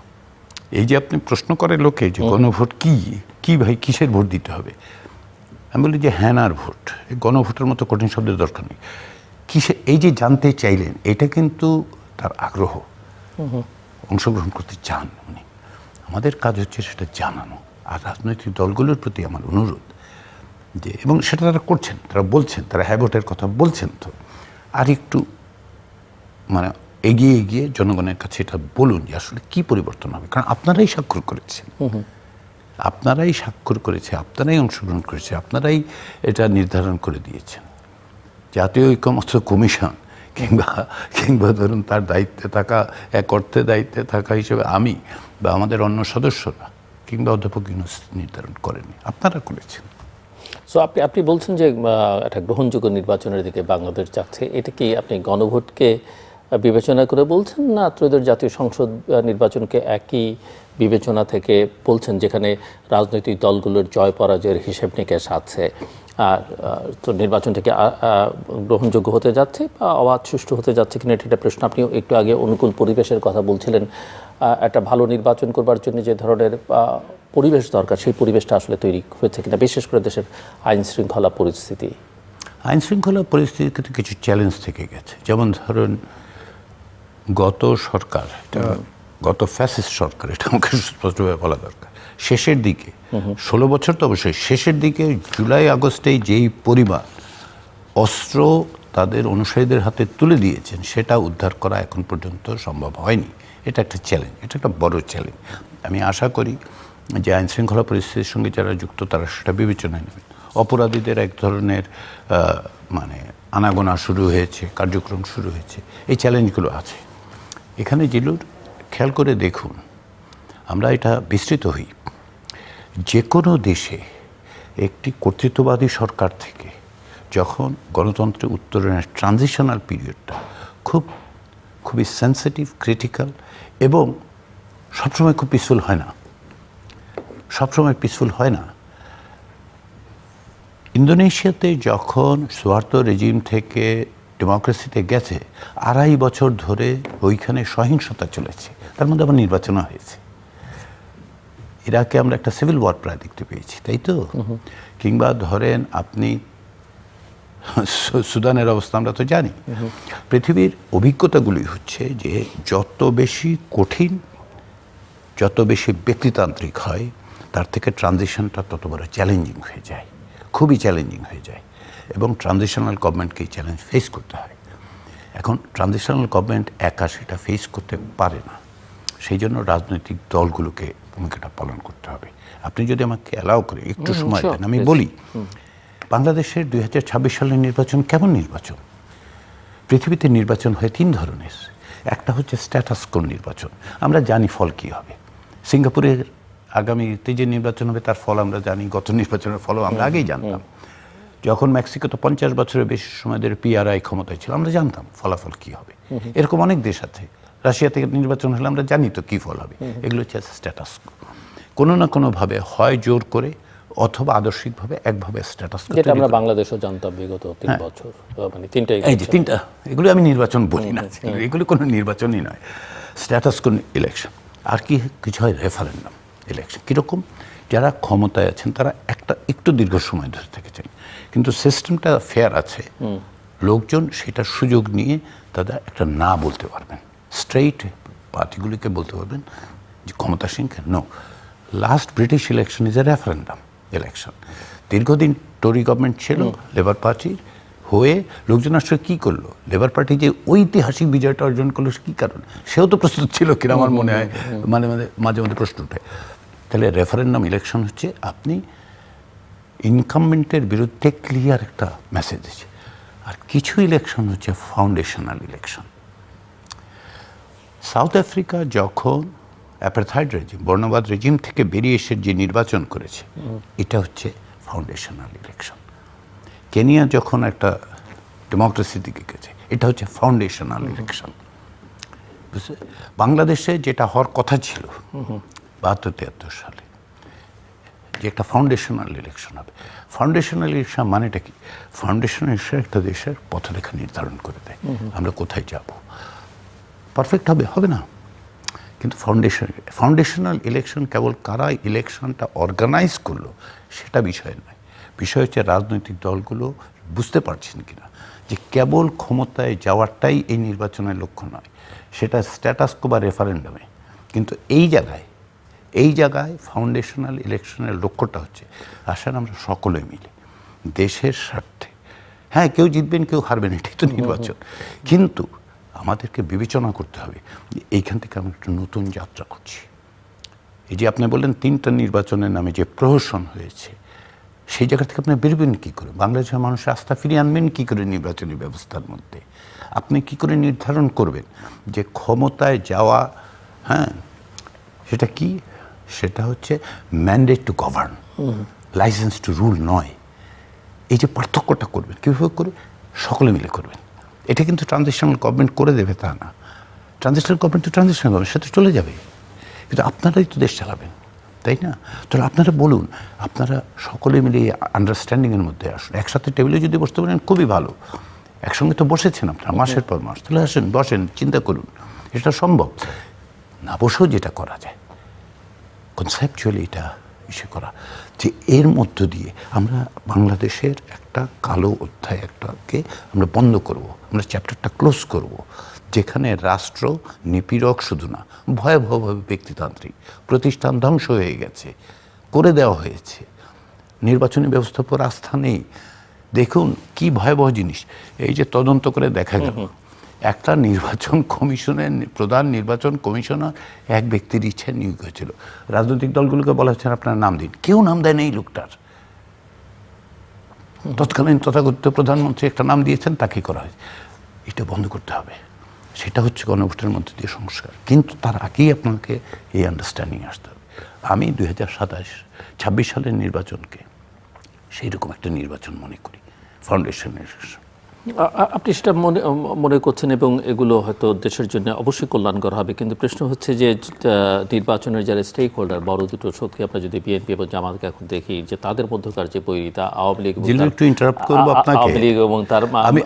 এই যে আপনি প্রশ্ন করে লোকে যে গণভোট কি ভাই, কিসের ভোট দিতে হবে, আমি বলি যে হ্যানার ভোট। এই গণভোটের মতো কঠিন শব্দের দরকার নেই। এই যে জানতে চাইলেন, এটা কিন্তু তার আগ্রহ, অংশগ্রহণ করতে চান উনি। আমাদের কাজ হচ্ছে সেটা জানানো। আর রাজনৈতিক দলগুলোর প্রতি আমার অনুরোধ যে, এবং সেটা তারা করছেন, তারা বলছেন, তারা হ্যাঁ ভোটের কথা বলছেন, তো আর একটু মানে এগিয়ে জনগণের কাছে এটা বলুন যে আসলে কি পরিবর্তন হবে। কারণ আপনারাই স্বাক্ষর করেছেন, আপনারাই অংশগ্রহণ করেছে, আপনারাই এটা নির্ধারণ করে দিয়েছেন। জাতীয় ঐকমত্য কমিশন কিংবা ধরুন তার দায়িত্বে থাকা, এক অর্থে দায়িত্বে থাকা হিসেবে আমি বা আমাদের অন্য সদস্যরা কিংবা অধ্যাপক ইউনূস নির্ধারণ করেনি, আপনারা করেছেন। সো আপনি বলছেন যে একটা গ্রহণযোগ্য নির্বাচনের দিকে বাংলাদেশ যাচ্ছে, এটা কি আপনি গণভোটকে বিবেচনা করে বলছেন, না ত্রয়োদশ জাতীয় সংসদ নির্বাচনকে একই বিবেচনা থেকে বলছেন, যেখানে রাজনৈতিক দলগুলোর জয় পরাজয়ের হিসেব নিকেশ আছে, আর তো নির্বাচন থেকে গ্রহণযোগ্য হতে যাচ্ছে বা অবাধ সুষ্ঠু হতে যাচ্ছে কিনা, এটা প্রশ্ন। আপনি একটু আগে অনুকূল পরিবেশের কথা বলছিলেন। একটা ভালো নির্বাচন করবার জন্য যে ধরনের পরিবেশ দরকার, সেই পরিবেশটা আসলে তৈরি হয়েছে কিনা, বিশেষ করে দেশের আইন শৃঙ্খলা পরিস্থিতি। আইন শৃঙ্খলা পরিস্থিতিতে কিছু চ্যালেঞ্জ থেকে গেছে। যেমন ধরুন গত সরকার, এটা গত ফ্যাসিস্ট সরকার, এটা আমাকে স্পষ্টভাবে বলা দরকার, শেষের দিকে 16 বছর তো অবশ্যই, শেষের দিকে জুলাই আগস্টে যেই পরিমাণ অস্ত্র তাদের অনুসারীদের হাতে তুলে দিয়েছেন সেটা উদ্ধার করা এখন পর্যন্ত সম্ভব হয়নি। এটা একটা চ্যালেঞ্জ, এটা একটা বড় চ্যালেঞ্জ। আমি আশা করি যে আইন শৃঙ্খলা পরিস্থিতির সঙ্গে যারা যুক্ত তারা সেটা বিবেচনায় নেবেন। অপরাধীদের এক ধরনের মানে আনাগোনা শুরু হয়েছে, কার্যক্রম শুরু হয়েছে, এই চ্যালেঞ্জগুলো আছে। এখানে জিলুর খেয়াল করে দেখুন, আমরা এটা বিস্তৃত হই, যে কোনো দেশে একটি কর্তৃত্ববাদী সরকার থেকে যখন গণতন্ত্রের উত্তরণের ট্রানজিশনাল পিরিয়ডটা খুবই সেন্সিটিভ, ক্রিটিক্যাল এবং সবসময় খুব পিসফুল হয় না, সবসময় পিসফুল হয় না। ইন্দোনেশিয়াতে যখন সুহার্তো রেজিম থেকে ডেমোক্রেসিতে গেছে, 2.5 বছর ধরে ওইখানে সহিংসতা চলেছে, তার মধ্যে আবার নির্বাচনও হয়েছে। ইরাকে আমরা একটা সিভিল ওয়ার প্রায় দেখতে পেয়েছি, তাই তো? কিংবা ধরেন আপনি সুদানের অবস্থা আমরা তো জানি। পৃথিবীর অভিজ্ঞতাগুলি হচ্ছে যে যত বেশি কঠিন, যত বেশি ব্যক্তিতান্ত্রিক হয়, তার থেকে ট্রানজিশনটা তত বড় চ্যালেঞ্জিং হয়ে যায়, খুবই চ্যালেঞ্জিং হয়ে যায়, এবং ট্রানজিশনাল গভর্নমেন্টকে এই চ্যালেঞ্জ ফেস করতে হয়। এখন ট্রানজিশনাল গভর্নমেন্ট একা সেটা ফেস করতে পারে না, সেই জন্য রাজনৈতিক দলগুলোকে ভূমিকাটা পালন করতে হবে। আপনি যদি আমাকে অ্যালাউ করে একটু সময় দেন, আমি বলি বাংলাদেশের 2026 সালের নির্বাচন কেমন নির্বাচন? পৃথিবীতে নির্বাচন হয় 3 ধরনের। একটা হচ্ছে স্ট্যাটাস কো নির্বাচন, আমরা জানি ফল কী হবে। সিঙ্গাপুরের আগামীতে যে নির্বাচন হবে তার ফল আমরা জানি, গত নির্বাচনের ফলও আমরা আগেই জানতাম। যখন মেক্সিকোতে 50 বছরের বেশি সময় ধরে পিআরআই ক্ষমতায় ছিল, আমরা জানতাম ফলাফল কী হবে। এরকম অনেক দেশ আছে, রাশিয়া থেকে নির্বাচন হলে আমরা জানি তো কী ফল হবে। এগুলো হচ্ছে স্ট্যাটাস কো। কোনো না কোনোভাবে হয় জোর করে অথবা আদর্শিকভাবে একভাবে স্ট্যাটাস কো, যেটা আমরা বাংলাদেশও জানতাম বিগত 3 বছর, মানে তিনটা। এগুলো আমি নির্বাচন বলি না, এগুলো কোনো নির্বাচনই নয়। স্ট্যাটাস কো ইলেকশন। আর কি কিছু হয় রেফারেন্ডাম ইলেকশন। কীরকম? যারা ক্ষমতায় আছেন তারা একটু দীর্ঘ সময় ধরে থেকেছেন, কিন্তু সিস্টেমটা ফেয়ার আছে, লোকজন সেটার সুযোগ নিয়ে তারা একটা না বলতে পারবেন, স্ট্রেইট পার্টিগুলিকে বলতে পারবেন যে ক্ষমতাসীন no. Last British election is a referendum election. দীর্ঘদিন টরি গভর্নমেন্ট ছিল, লেবার পার্টির হয়ে লোকজন আসলে কী করলো, লেবার পার্টি যে ঐতিহাসিক বিজয়টা অর্জন করলো কী কারণ, সেও তো প্রস্তুত ছিল কিনা আমার মনে হয়, মাঝে মাঝে প্রশ্ন ওঠে। তাহলে রেফারেন্ডাম ইলেকশন হচ্ছে আপনি ইনকামমেন্টের বিরুদ্ধে ক্লিয়ার একটা মেসেজ দিচ্ছে। আর কিছু ইলেকশন হচ্ছে ফাউন্ডেশনাল ইলেকশন। সাউথ আফ্রিকা যখন অ্যাপারথাইড রেজিম, বর্ণবাদ রেজিম থেকে বেরিয়ে এসে যে নির্বাচন করেছে, এটা হচ্ছে ফাউন্ডেশনাল ইলেকশন। কেনিয়া যখন একটা ডেমোক্রেসির দিকে গেছে, এটা হচ্ছে ফাউন্ডেশনাল ইলেকশন। বাংলাদেশে যেটা হওয়ার কথা ছিল 72-73 সালে, যে একটা ফাউন্ডেশনাল ইলেকশন হবে। ফাউন্ডেশনাল ইলেকশন মানেটা কি? ফাউন্ডেশনাল ইলেকশন একটা দেশের পথরেখা নির্ধারণ করে দেয়, আমরা কোথায় যাব। পারফেক্ট হবে না, কিন্তু ফাউন্ডেশনাল ইলেকশন কেবল কারা ইলেকশনটা অর্গানাইজ করলো সেটা বিষয় নয়। বিষয় হচ্ছে রাজনৈতিক দলগুলো বুঝতে পারছেন কিনা যে কেবল ক্ষমতায় যাওয়াটাই এই নির্বাচনের লক্ষ্য নয়, সেটা স্ট্যাটাস কো বা রেফারেন্ডামে। কিন্তু এই জায়গায় ফাউন্ডেশনাল ইলেকশনের লক্ষ্যটা হচ্ছে আসলে আমরা সকলে মিলে দেশের স্বার্থে, হ্যাঁ কেউ জিতবেন কেউ হারবেন, এটাই তো নির্বাচন, কিন্তু আমাদেরকে বিবেচনা করতে হবে যে এইখান থেকে আমরা একটা নতুন যাত্রা করছি। এই যে আপনি বললেন 3টা নির্বাচনের নামে যে প্রহসন হয়েছে, সেই জায়গা থেকে আপনি বেরোবেন কী করে? বাংলাদেশের মানুষের আস্থা ফিরিয়ে আনবেন কী করে নির্বাচনী ব্যবস্থার মধ্যে? আপনি কি করে নির্ধারণ করবেন যে ক্ষমতায় যাওয়া, হ্যাঁ সেটা কি? সেটা হচ্ছে mandate to govern, license to rule নয়। এই যে পার্থক্যটা করবেন কীভাবে করে? সকলে মিলে করবেন। এটা কিন্তু ট্রানজিশনাল গভর্নমেন্ট করে দেবে তা না। ট্রানজিশনাল গভর্নমেন্ট তো ট্রানজিশনাল গভর্নমেন্ট, সেটা চলে যাবে, কিন্তু আপনারাই তো দেশ চালাবেন, তাই না? তাহলে আপনারা বলুন, আপনারা সকলে মিলে আন্ডারস্ট্যান্ডিংয়ের মধ্যে আসুন। একসাথে টেবিলে যদি বসতে পারেন খুবই ভালো, একসঙ্গে তো বসেছেন আপনারা মাসের পর মাস, তাহলে আসেন বসেন, চিন্তা করুন, এটা সম্ভব। না বসেও যেটা করা যায়, কনসেপচুয়ালি এটা ইসে করা, যে এর মধ্য দিয়ে আমরা বাংলাদেশের একটা কালো অধ্যায় একটাকে আমরা বন্ধ করব, আমরা চ্যাপ্টারটা ক্লোজ করব, যেখানে রাষ্ট্র নিপীড়ক শুধু না, ভয়াবহভাবে ব্যক্তিতান্ত্রিক, প্রতিষ্ঠান ধ্বংস হয়ে গেছে, করে দেওয়া হয়েছে, নির্বাচনী ব্যবস্থার উপর আস্থা নেই। দেখুন কি ভয়াবহ জিনিস, এই যে তদন্ত করে দেখা গেল একটা নির্বাচন কমিশনের প্রধান নির্বাচন কমিশনার এক ব্যক্তির ইচ্ছে নিয়োগ হয়েছিল, রাজনৈতিক দলগুলোকে বলা হচ্ছে আপনার নাম দিন, কেউ নাম দেয় না এই লোকটার। তৎকালীন তথাকথিত প্রধানমন্ত্রী একটা নাম দিয়েছেন, তাকে করা হয়েছে। এটা বন্ধ করতে হবে, সেটা হচ্ছে গণভোটের মধ্যে দিয়ে সংস্কার। কিন্তু তার আগেই আপনাকে এই আন্ডারস্ট্যান্ডিং আসতে হবে। আমি 2026 সালের নির্বাচনকে সেই রকম একটা নির্বাচন মনে করি, ফাউন্ডেশনের। আপনি সেটা মনে করছেন এবং এগুলো হয়তো দেশের জন্য অবশ্যই কল্যাণকর হবে, কিন্তু প্রশ্ন হচ্ছে যে নির্বাচনের যারা স্টেক হোল্ডার, বড় দুটো শক্তি, আমরা যদি বিএনপি এবং জামাতকে এখন দেখি যে তাদের মধ্যকার যে বৈরিতা, আওয়ামী লীগ একটু ইন্টারাপ্ট করবো আপনাকে, আওয়ামী লীগ এবং তার আমি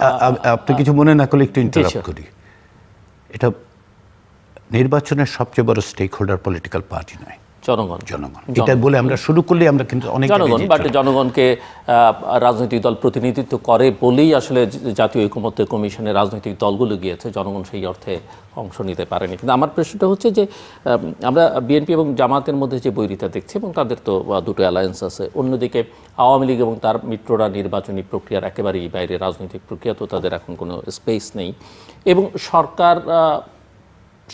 আপনি কিছু মনে না করলে একটু ইন্টারাপ্ট করি। এটা নির্বাচনের সবচেয়ে বড় স্টেক হোল্ডার পলিটিক্যাল পার্টি নয়, জনগণ। এটা বলে আমরা শুরু করলে আমরা কিন্তু অনেক জনগণ, বাট জনগণকে রাজনৈতিক দল প্রতিনিধিত্ব করে বলেই আসলে জাতীয় ঐকমত্য কমিশনে রাজনৈতিক দলগুলো গিয়েছে, জনগণ সেই অর্থে অংশ নিতে পারেনি। কিন্তু আমার প্রশ্নটা হচ্ছে যে আমরা বিএনপি এবং জামাতের মধ্যে যে বৈরিতা দেখছি, এবং তাদের তো দুটো অ্যালায়েন্স আছে, অন্যদিকে আওয়ামী লীগ এবং তার মিত্ররা নির্বাচনী প্রক্রিয়ার একেবারেই বাইরে, রাজনৈতিক প্রক্রিয়া তো তাদের এখন কোনো স্পেস নেই, এবং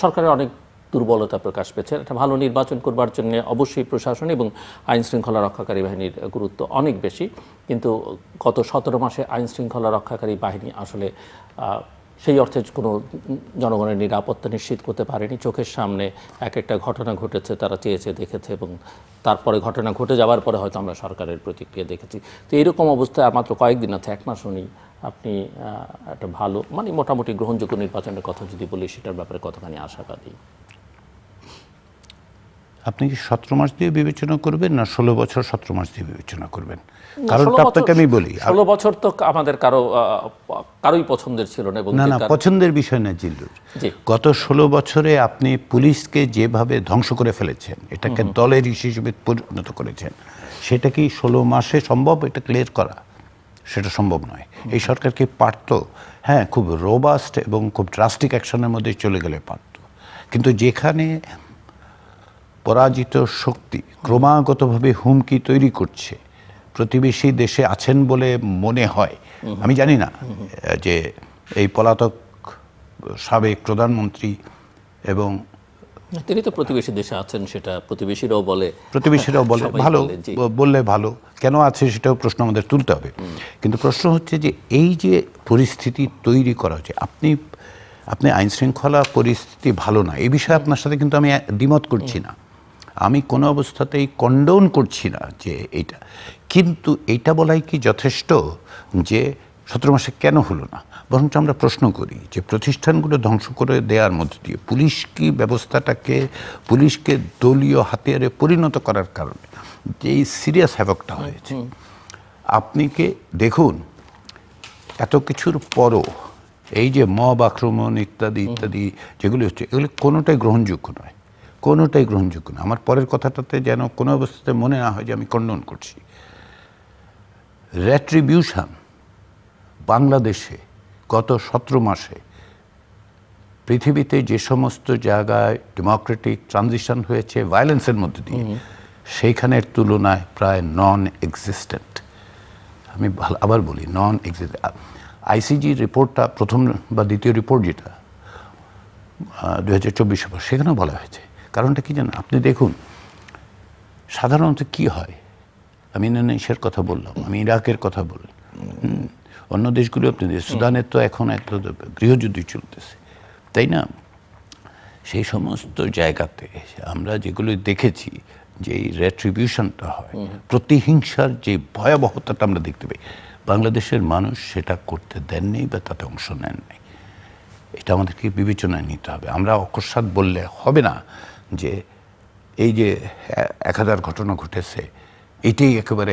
সরকারের অনেক দুর্বলতা প্রকাশ পেয়েছে। একটা ভালো নির্বাচন করবার জন্য অবশ্যই প্রশাসন এবং আইন শৃঙ্খলা রক্ষাকারী বাহিনীর গুরুত্ব অনেক বেশি, কিন্তু গত 17 মাসে আইন শৃঙ্খলা রক্ষাকারী বাহিনী আসলে সেই অর্থে কোনো জনগণের নিরাপত্তা নিশ্চিত করতে পারেনি। চোখের সামনে এক একটা ঘটনা ঘটেছে, তারা চেয়েছে দেখেছে, এবং তারপরে ঘটনা ঘটে যাওয়ার পরে হয়তো আমরা সরকারের প্রতিক্রিয়া দেখেছি। তো এইরকম অবস্থায় আর মাত্র কয়েকদিন আছে, 1 মাসও নেই, আপনি একটা ভালো মানে মোটামুটি গ্রহণযোগ্য নির্বাচনের কথা যদি বলি, সেটার ব্যাপারে কতখানি আশাবাদী? আপনি কি 17 মাস দিয়ে বিবেচনা করবেন না 16 বছর 17 মাস দিয়ে বিবেচনা করবেন? কারণটা আপনাকে আমি বলি, 16 বছর তো আমাদের কারোই পছন্দের ছিল না। না পছন্দের বিষয় না জিল্লুর, গত 16 বছরে আপনি পুলিশকে যেভাবে ধ্বংস করে ফেলেছেন, এটাকে দলের হিসেবে পরিণত করেছেন, সেটা কি 16 মাসে সম্ভব এটা ক্লিয়ার করা? সেটা সম্ভব নয়। এই সরকারকে পারত, হ্যাঁ, খুব রোবাস্ট এবং খুব ড্রাস্টিক অ্যাকশনের মধ্যে চলে গেলে পারত, কিন্তু যেখানে পরাজিত শক্তি ক্রমাগতভাবে হুমকি তৈরি করছে, প্রতিবেশী দেশে আছেন বলে মনে হয়, আমি জানি না যে এই পলাতক সাবেক প্রধানমন্ত্রী এবং তিনি তো প্রতিবেশী দেশে আছেন, সেটা প্রতিবেশীরাও বলে, ভালো বললে ভালো, কেন আছে সেটাও প্রশ্ন আমাদের তুলতে হবে। কিন্তু প্রশ্ন হচ্ছে যে এই যে পরিস্থিতি তৈরি করা হচ্ছে, আপনি আইন শৃঙ্খলা পরিস্থিতি ভালো না, এই বিষয়ে আপনার সাথে কিন্তু আমি দ্বিমত করছি না, আমি কোনো অবস্থাতেই কন্ডোন করছি না যে এইটা, কিন্তু এইটা বলাই কি যথেষ্ট যে 17 মাসে কেন হলো না? বরঞ্চ আমরা প্রশ্ন করি যে প্রতিষ্ঠানগুলো ধ্বংস করে দেওয়ার মধ্য দিয়ে পুলিশকে দলীয় হাতিয়ারে পরিণত করার কারণে যে এই সিরিয়াস হ্যাভকটা হয়েছে, আপনি কি দেখুন এত কিছুর পরও এই যে মব আক্রমণ ইত্যাদি যেগুলি হচ্ছে, এগুলি কোনোটাই গ্রহণযোগ্য নয়। আমার পরের কথাটাতে যেন কোনো অবস্থাতে মনে না হয় যে আমি কন্ডন করছি। রেট্রিবিউশন বাংলাদেশে গত 17 মাসে পৃথিবীতে যে সমস্ত জায়গায় ডেমোক্রেটিক ট্রানজিশন হয়েছে ভায়োলেন্সের মধ্যে দিয়ে, সেইখানের তুলনায় প্রায় নন এক্সিস্টেন্ট। আমি আবার বলি নন এক্সিস্টেন্ট। আইসিজি রিপোর্টটা প্রথম বা দ্বিতীয় রিপোর্ট যেটা 2024 সেখানেও বলা হয়েছে। কারণটা কি জানেন? আপনি দেখুন সাধারণত কি হয়, আমি ইন্দোনেশিয়ার কথা বললাম, আমি ইরাকের কথা বললাম, অন্য দেশগুলো আপনি সুদানের তো এখন একটা গৃহযুদ্ধই চলতেছে, তাই না? সেই সমস্ত জায়গাতে আমরা যেগুলো দেখেছি যে এই রেট্রিবিউশনটা হয়, প্রতিহিংসার যে ভয়াবহতাটা আমরা দেখতে পাই, বাংলাদেশের মানুষ সেটা করতে দেননি বা তাতে অংশ নেন নাই। এটা আমাদেরকে বিবেচনায় নিতে হবে। আমরা অকস্মাৎ বললে হবে না যে এই যে 1000 ঘটনা ঘটেছে এটাই একেবারে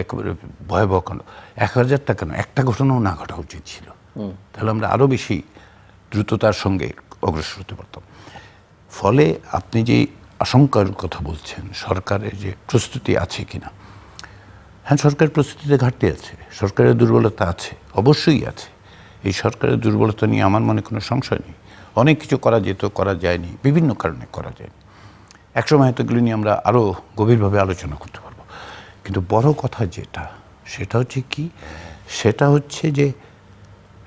ভয়াবহ কাণ্ড। 1000টা কেন, একটা ঘটনাও না ঘটা উচিত ছিল, তাহলে আমরা আরও বেশি দ্রুততার সঙ্গে অগ্রসর হতে পারতাম। ফলে আপনি যে আশঙ্কার কথা বলছেন, সরকারের যে প্রস্তুতি আছে কিনা। হ্যাঁ, সরকারের প্রস্তুতিতে ঘাটতি আছে, সরকারের দুর্বলতা আছে, অবশ্যই আছে। এই সরকারের দুর্বলতা নিয়ে আমার মনে কোনো সংশয় নেই। অনেক কিছু করা যেত, করা যায়নি, বিভিন্ন কারণে করা যায়নি। একসময় হয়তো এগুলো নিয়ে আমরা আরও গভীরভাবে আলোচনা করতে পারবো। কিন্তু বড় কথা যেটা, সেটা হচ্ছে কি, সেটা হচ্ছে যে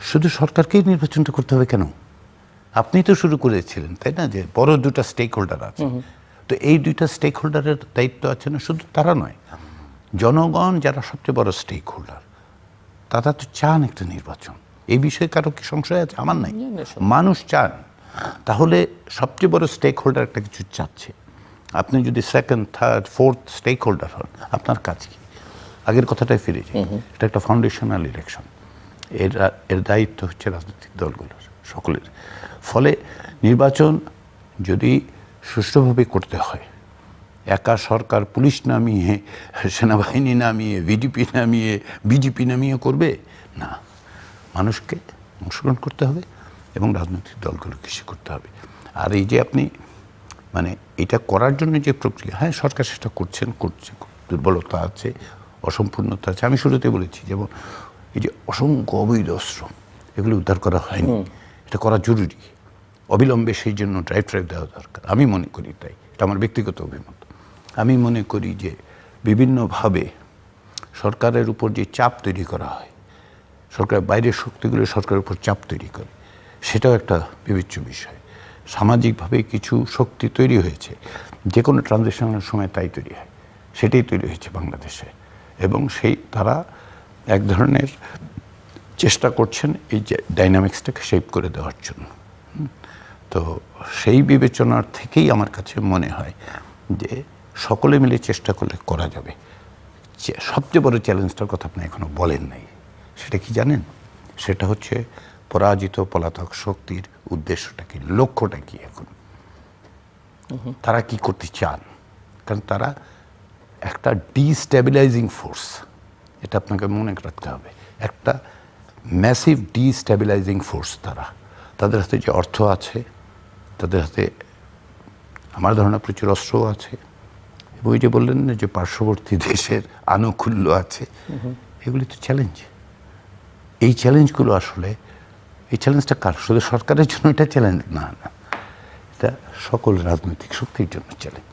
শুধু সরকারকেই নির্বাচনটা করতে হবে কেন? আপনি তো শুরু করেছিলেন, তাই না, যে বড় দুটা স্টেক হোল্ডার আছে। তো এই দুইটা স্টেক হোল্ডারের দায়িত্ব আছে না, শুধু তারা নয়, জনগণ যারা সবচেয়ে বড় স্টেক হোল্ডার, তারা তো চান একটা নির্বাচন। এই বিষয়ে কারো কি সংশয় আছে? আমার নাই। মানুষ চান। তাহলে সবচেয়ে বড় স্টেক হোল্ডার একটা কিছু চাচ্ছে, আপনি যদি second, third, fourth stakeholder হন, আপনার কাজ কি? আগের কথাটাই ফিরে যাই, এটা একটা ফাউন্ডেশনাল ইলেকশন। এর দায়িত্ব হচ্ছে রাজনৈতিক দলগুলোর, সকলের। ফলে নির্বাচন যদি সুষ্ঠুভাবে করতে হয়, একা সরকার পুলিশ নামিয়ে, সেনাবাহিনী নামিয়ে, বিজেপি নামিয়ে করবে না। মানুষকে অংশগ্রহণ করতে হবে এবং রাজনৈতিক দলগুলোকে সে করতে হবে। আর এই যে আপনি মানে এটা করার জন্য যে প্রক্রিয়া, হ্যাঁ সরকার সেটা করছে, দুর্বলতা আছে, অসম্পূর্ণতা আছে। আমি শুরুতে বলেছি, যেমন এই যে অসংখ্য অবৈধ অস্ত্র, এগুলো উদ্ধার করা হয়নি, এটা করা জরুরি। অবিলম্বে সেই জন্য ড্রাইভ দেওয়া দরকার, আমি মনে করি। তাই এটা আমার ব্যক্তিগত অভিমত। আমি মনে করি যে বিভিন্নভাবে সরকারের উপর যে চাপ তৈরি করা হয়, সরকারের বাইরের শক্তিগুলো সরকারের উপর চাপ তৈরি করে, সেটাও একটা বিবেচ্য বিষয়। সামাজিকভাবে কিছু শক্তি তৈরি হয়েছে, যে কোনো ট্রানজিশনের সময় তাই তৈরি হয়, সেটাই তৈরি হয়েছে বাংলাদেশে। এবং তারা এক ধরনের চেষ্টা করছেন এই যে ডাইনামিক্সটাকে শেপ করে দেওয়ার জন্য। তো সেই বিবেচনার থেকেই আমার কাছে মনে হয় যে সকলে মিলে চেষ্টা করলে করা যাবে। সবচেয়ে বড় চ্যালেঞ্জটার কথা আপনি এখনো বলেন নাই, সেটা কি জানেন? সেটা হচ্ছে পরাজিত পলাতক শক্তির উদ্দেশ্যটা কি, লক্ষ্যটা কি এখন, তারা কি করতে চান? কারণ তারা একটা ডিস্ট্যাবিলাইজিং ফোর্স, এটা আপনাকে মনে রাখতে হবে, একটা ম্যাসিভ ডিস্ট্যাবিলাইজিং ফোর্স। তাদের হাতে যে অর্থ আছে, তাদের হাতে আমার ধারণা প্রচুর অস্ত্রও আছে, এবং ওই যে বললেন না যে পার্শ্ববর্তী দেশের আনুকূল্য আছে, এগুলি তো চ্যালেঞ্জ। এই চ্যালেঞ্জগুলো আসলে, এই চ্যালেঞ্জটা কার? শুধু সরকারের জন্য এটা চ্যালেঞ্জ না, এটা সকল রাজনৈতিক শক্তির জন্য চ্যালেঞ্জ।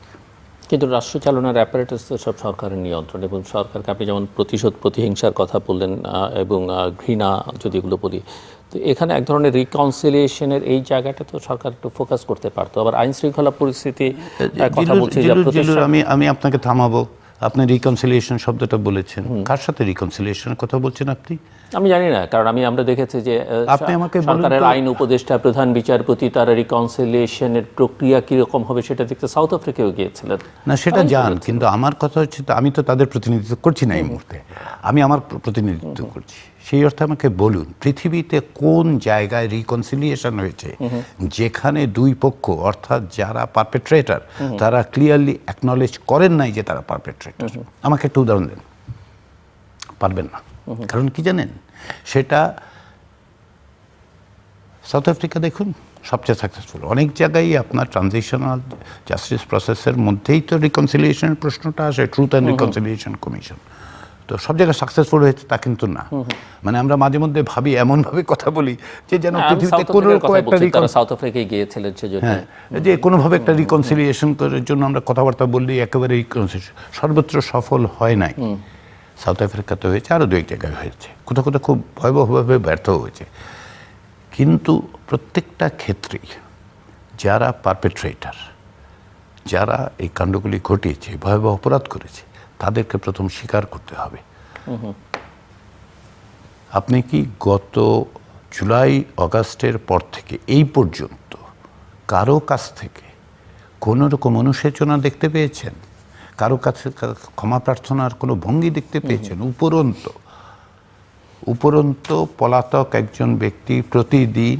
কিন্তু রাষ্ট্র চালনার অ্যাপারেটাস তো সব সরকারের নিয়ন্ত্রণ, এবং সরকারকে আপনি যেমন প্রতিহিংসার কথা বললেন এবং ঘৃণা যদি এগুলো বলি, তো এখানে এক ধরনের রিকনসিলিয়েশনের এই জায়গাটা তো সরকার একটু ফোকাস করতে পারতো। আবার আইন শৃঙ্খলা পরিস্থিতি কথা বলছি, আমি আপনাকে থামাবো। আপনি রিকনসিলিয়েশন শব্দটা বলেছেন, কার সাথে রিকনসিলিয়েশনের কথা বলছেন আপনি? আমি জানি না, কারণ আমরা দেখেছি যে আপনি আমাকে সরকারের আইন উপদেষ্টা, প্রধান বিচারপতি, তারা রিকনসিলিয়েশনের প্রক্রিয়া কিরকম হবে সেটা দেখতে সাউথ আফ্রিকাও গিয়েছিলেন। না, সেটা জান, কিন্তু আমার কথা হচ্ছে, আমি তো তাদের প্রতিনিধিত্ব করছি না এই মুহূর্তে, আমি আমার প্রতিনিধিত্ব করছি। সেই অর্থে আমাকে বলুন, পৃথিবীতে কোন জায়গায় রিকনসিলিয়েশন হয়েছে যেখানে দুই পক্ষ, অর্থাৎ যারা পারপেট্রেটর, তারা ক্লিয়ারলি অ্যাকনলেজ করেন নাই যে তারা পারপেট্রেটর? আমাকে একটা উদাহরণ দেন। পারবেন না। কারণ কি জানেন? সেটা সাউথ আফ্রিকা দেখুন, সবচেয়ে সাকসেসফুল। অনেক জায়গায় আপনার ট্রানজিশনাল জাস্টিস প্রসেসের মধ্যেই তো রিকনসিলিয়েশনের প্রশ্নটা আসে, ট্রুথ অ্যান্ড রিকনসিলিয়েশন কমিশন। তো সব জায়গায় সাকসেসফুল হয়েছে তা কিন্তু না। মানে আমরা মাঝে মধ্যে ভাবি, এমনভাবে কথা বলি যে যেন পৃথিবীতে কোনো একটা সাউথ আফ্রিকায় গিয়েছিলেন সেজন্য, যে কোনোভাবে একটা রিকনসিলিয়েশন করার জন্য আমরা কথাবার্তা বললেই একেবারে সর্বত্র সফল হয় নাই। সাউথ আফ্রিকাতে হয়েছে, আরও দু এক জায়গায় হয়েছে, কোথাও কোথাও খুব ভয়াবহভাবে ব্যর্থ হয়েছে। কিন্তু প্রত্যেকটা ক্ষেত্রেই যারা পারপেট্রেটর, যারা এই কাণ্ডগুলি ঘটিয়েছে, ভয়াবহ অপরাধ করেছে, তাদেরকে প্রথম স্বীকার করতে হবে। আপনি কি গত জুলাই আগস্টের পর থেকে এই পর্যন্ত কারো কাছ থেকে কোনো রকম অনুশোচনা দেখতে পেয়েছেন? কারো কাছে ক্ষমা প্রার্থনার কোনো ভঙ্গি দেখতে পেয়েছেন? উপরন্ত পলাতক একজন ব্যক্তি প্রতিদিন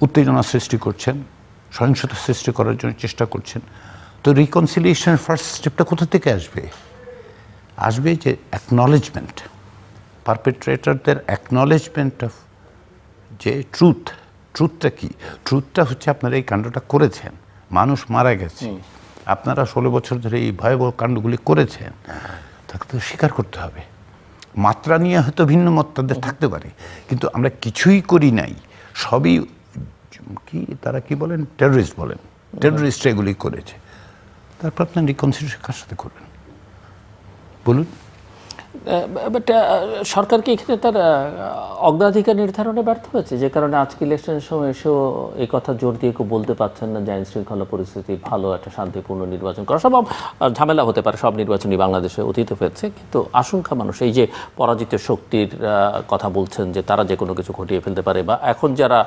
উত্তেজনা সৃষ্টি করছেন, সহিংসতা সৃষ্টি করার জন্য চেষ্টা করছেন। তো রিকনসিলিয়েশন ফার্স্ট স্টেপটা কোথা থেকে আসবে? আসবে যে অ্যাকনলেজমেন্ট, পারপেট্রেটরদের অ্যাকনলেজমেন্ট অফ যে ট্রুথটা কি? ট্রুথটা হচ্ছে আপনারা এই কাণ্ডটা করেছেন, মানুষ মারা গেছে, আপনারা 16 বছর ধরে এই ভয়াবহ কাণ্ডগুলি করেছেন, তাকে তো স্বীকার করতে হবে। মাত্রা নিয়ে হয়তো ভিন্ন মত তাদের থাকতে পারে, কিন্তু আমরা কিছুই করি নাই, সবই কি তারা কি বলেন, টেররিস্ট বলেন, টেররিস্ট এগুলি করেছে। তারপর আপনার রিকনসিলিয়েশন কার সাথে করবেন বলুন? বাট সরকার কি এখানে তার অগ্রাধিকার নির্ধারণে ব্যর্থ হয়েছে, যে কারণে আজকে ইলেকশনের সময় এসেও এই কথা জোর দিয়ে কেউ বলতে পারছেন না যে আইন শৃঙ্খলা পরিস্থিতি ভালো, একটা শান্তিপূর্ণ নির্বাচন করা সব ঝামেলা হতে পারে, সব নির্বাচনই বাংলাদেশে অতীতে হয়েছে, কিন্তু আশঙ্কা মানুষ এই যে পরাজিত শক্তির কথা বলছেন যে তারা যে কোনো কিছু ঘটিয়ে ফেলতে পারে, বা এখন যারা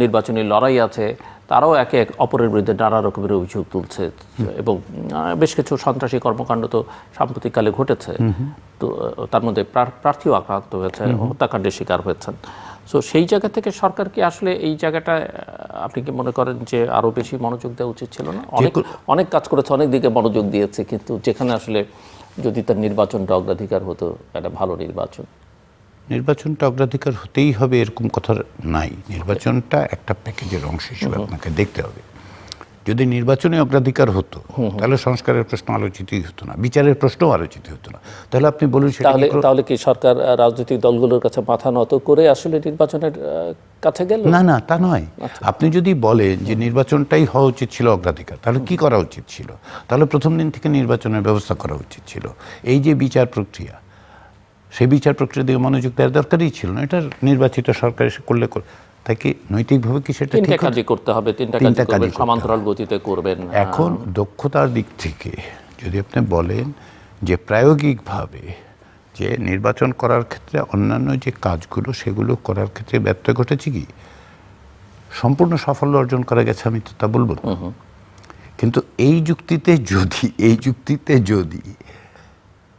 নির্বাচনী লড়াই আছে তারাও একে অপরের বিরুদ্ধে নানা রকমের অভিযোগ তুলছে, এবং বেশ কিছু সন্ত্রাসী কর্মকাণ্ড তো সাম্প্রতিককালে ঘটেছে, তো তার মধ্যে প্রার্থীও আক্রান্ত হয়েছে, হত্যাকাণ্ডের শিকার হয়েছেন। সো সেই জায়গা থেকে সরকার কি আসলে এই জায়গাটা আপনি কি মনে করেন যে আরও বেশি মনোযোগ দেওয়া উচিত ছিল না? অনেক কাজ করেছে, অনেক দিকে মনোযোগ দিয়েছে, কিন্তু যেখানে আসলে যদি তার নির্বাচনটা অগ্রাধিকার হতো, একটা ভালো নির্বাচনটা অগ্রাধিকার হতেই হবে এরকম কথা নাই। নির্বাচনটা একটা প্যাকেজের অংশ হিসেবে আপনাকে দেখতে হবে। যদি নির্বাচনে অগ্রাধিকার হতো তাহলে সংস্কারের প্রশ্ন আলোচিতই হতো না, বিচারের প্রশ্নও আলোচিত হতো না। তাহলে আপনি বলুন তাহলে কি সরকার রাজনৈতিক দলগুলোর কাছে মাথা নত করে আসলে নির্বাচনের কাছে গেল? না, তা নয়। আপনি যদি বলেন যে নির্বাচনটাই হওয়া উচিত ছিল অগ্রাধিকার, তাহলে কি করা উচিত ছিল? তাহলে প্রথম দিন থেকে নির্বাচনের ব্যবস্থা করা উচিত ছিল। এই যে বিচার প্রক্রিয়া, সেই বিচার প্রক্রিয়া দিকে মনোযোগ দেওয়ার দরকারই ছিল না। এটা নির্বাচিত সরকার এসে করলে তাই কি নৈতিকভাবে কি সেটা তিনটা কাজই করতে হবে, তিনটা কাজ সমান্তরাল গতিতে করবেন। এখন দক্ষতার দিক থেকে যদি আপনি বলেন যে প্রায়োগিকভাবে যে নির্বাচন করার ক্ষেত্রে অন্যান্য যে কাজগুলো সেগুলো করার ক্ষেত্রে ব্যর্থ ঘটেছে, কি সম্পূর্ণ সাফল্য অর্জন করা গেছে আমি তো তা বলবো না। কিন্তু এই যুক্তিতে যদি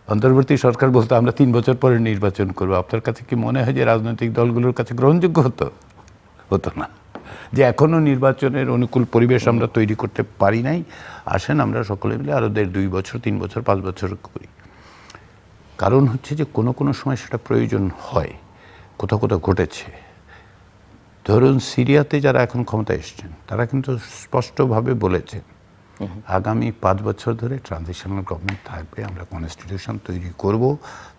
অন্তর্বর্তী সরকার বলতো আমরা 3 বছর পরে নির্বাচন করবো, আপনার কাছে কি মনে হয় যে রাজনৈতিক দলগুলোর কাছে গ্রহণযোগ্য হতো না? যে এখনো নির্বাচনের অনুকূল পরিবেশ আমরা তৈরি করতে পারি নাই, আসেন আমরা সকলে মিলে আরো 1.5-2 বছর 3 বছর 5 বছর করি। কারণ হচ্ছে যে কোনো সময় সেটা প্রয়োজন হয়, কোথাও ঘটেছে। ধরুন সিরিয়াতে যারা এখন ক্ষমতায় এসছেন তারা কিন্তু স্পষ্টভাবে বলেছেন আগামী 5 বছর ধরে ট্রানজিশনাল গভর্নমেন্ট থাকবে, আমরা কনস্টিটিউশন তৈরি করব,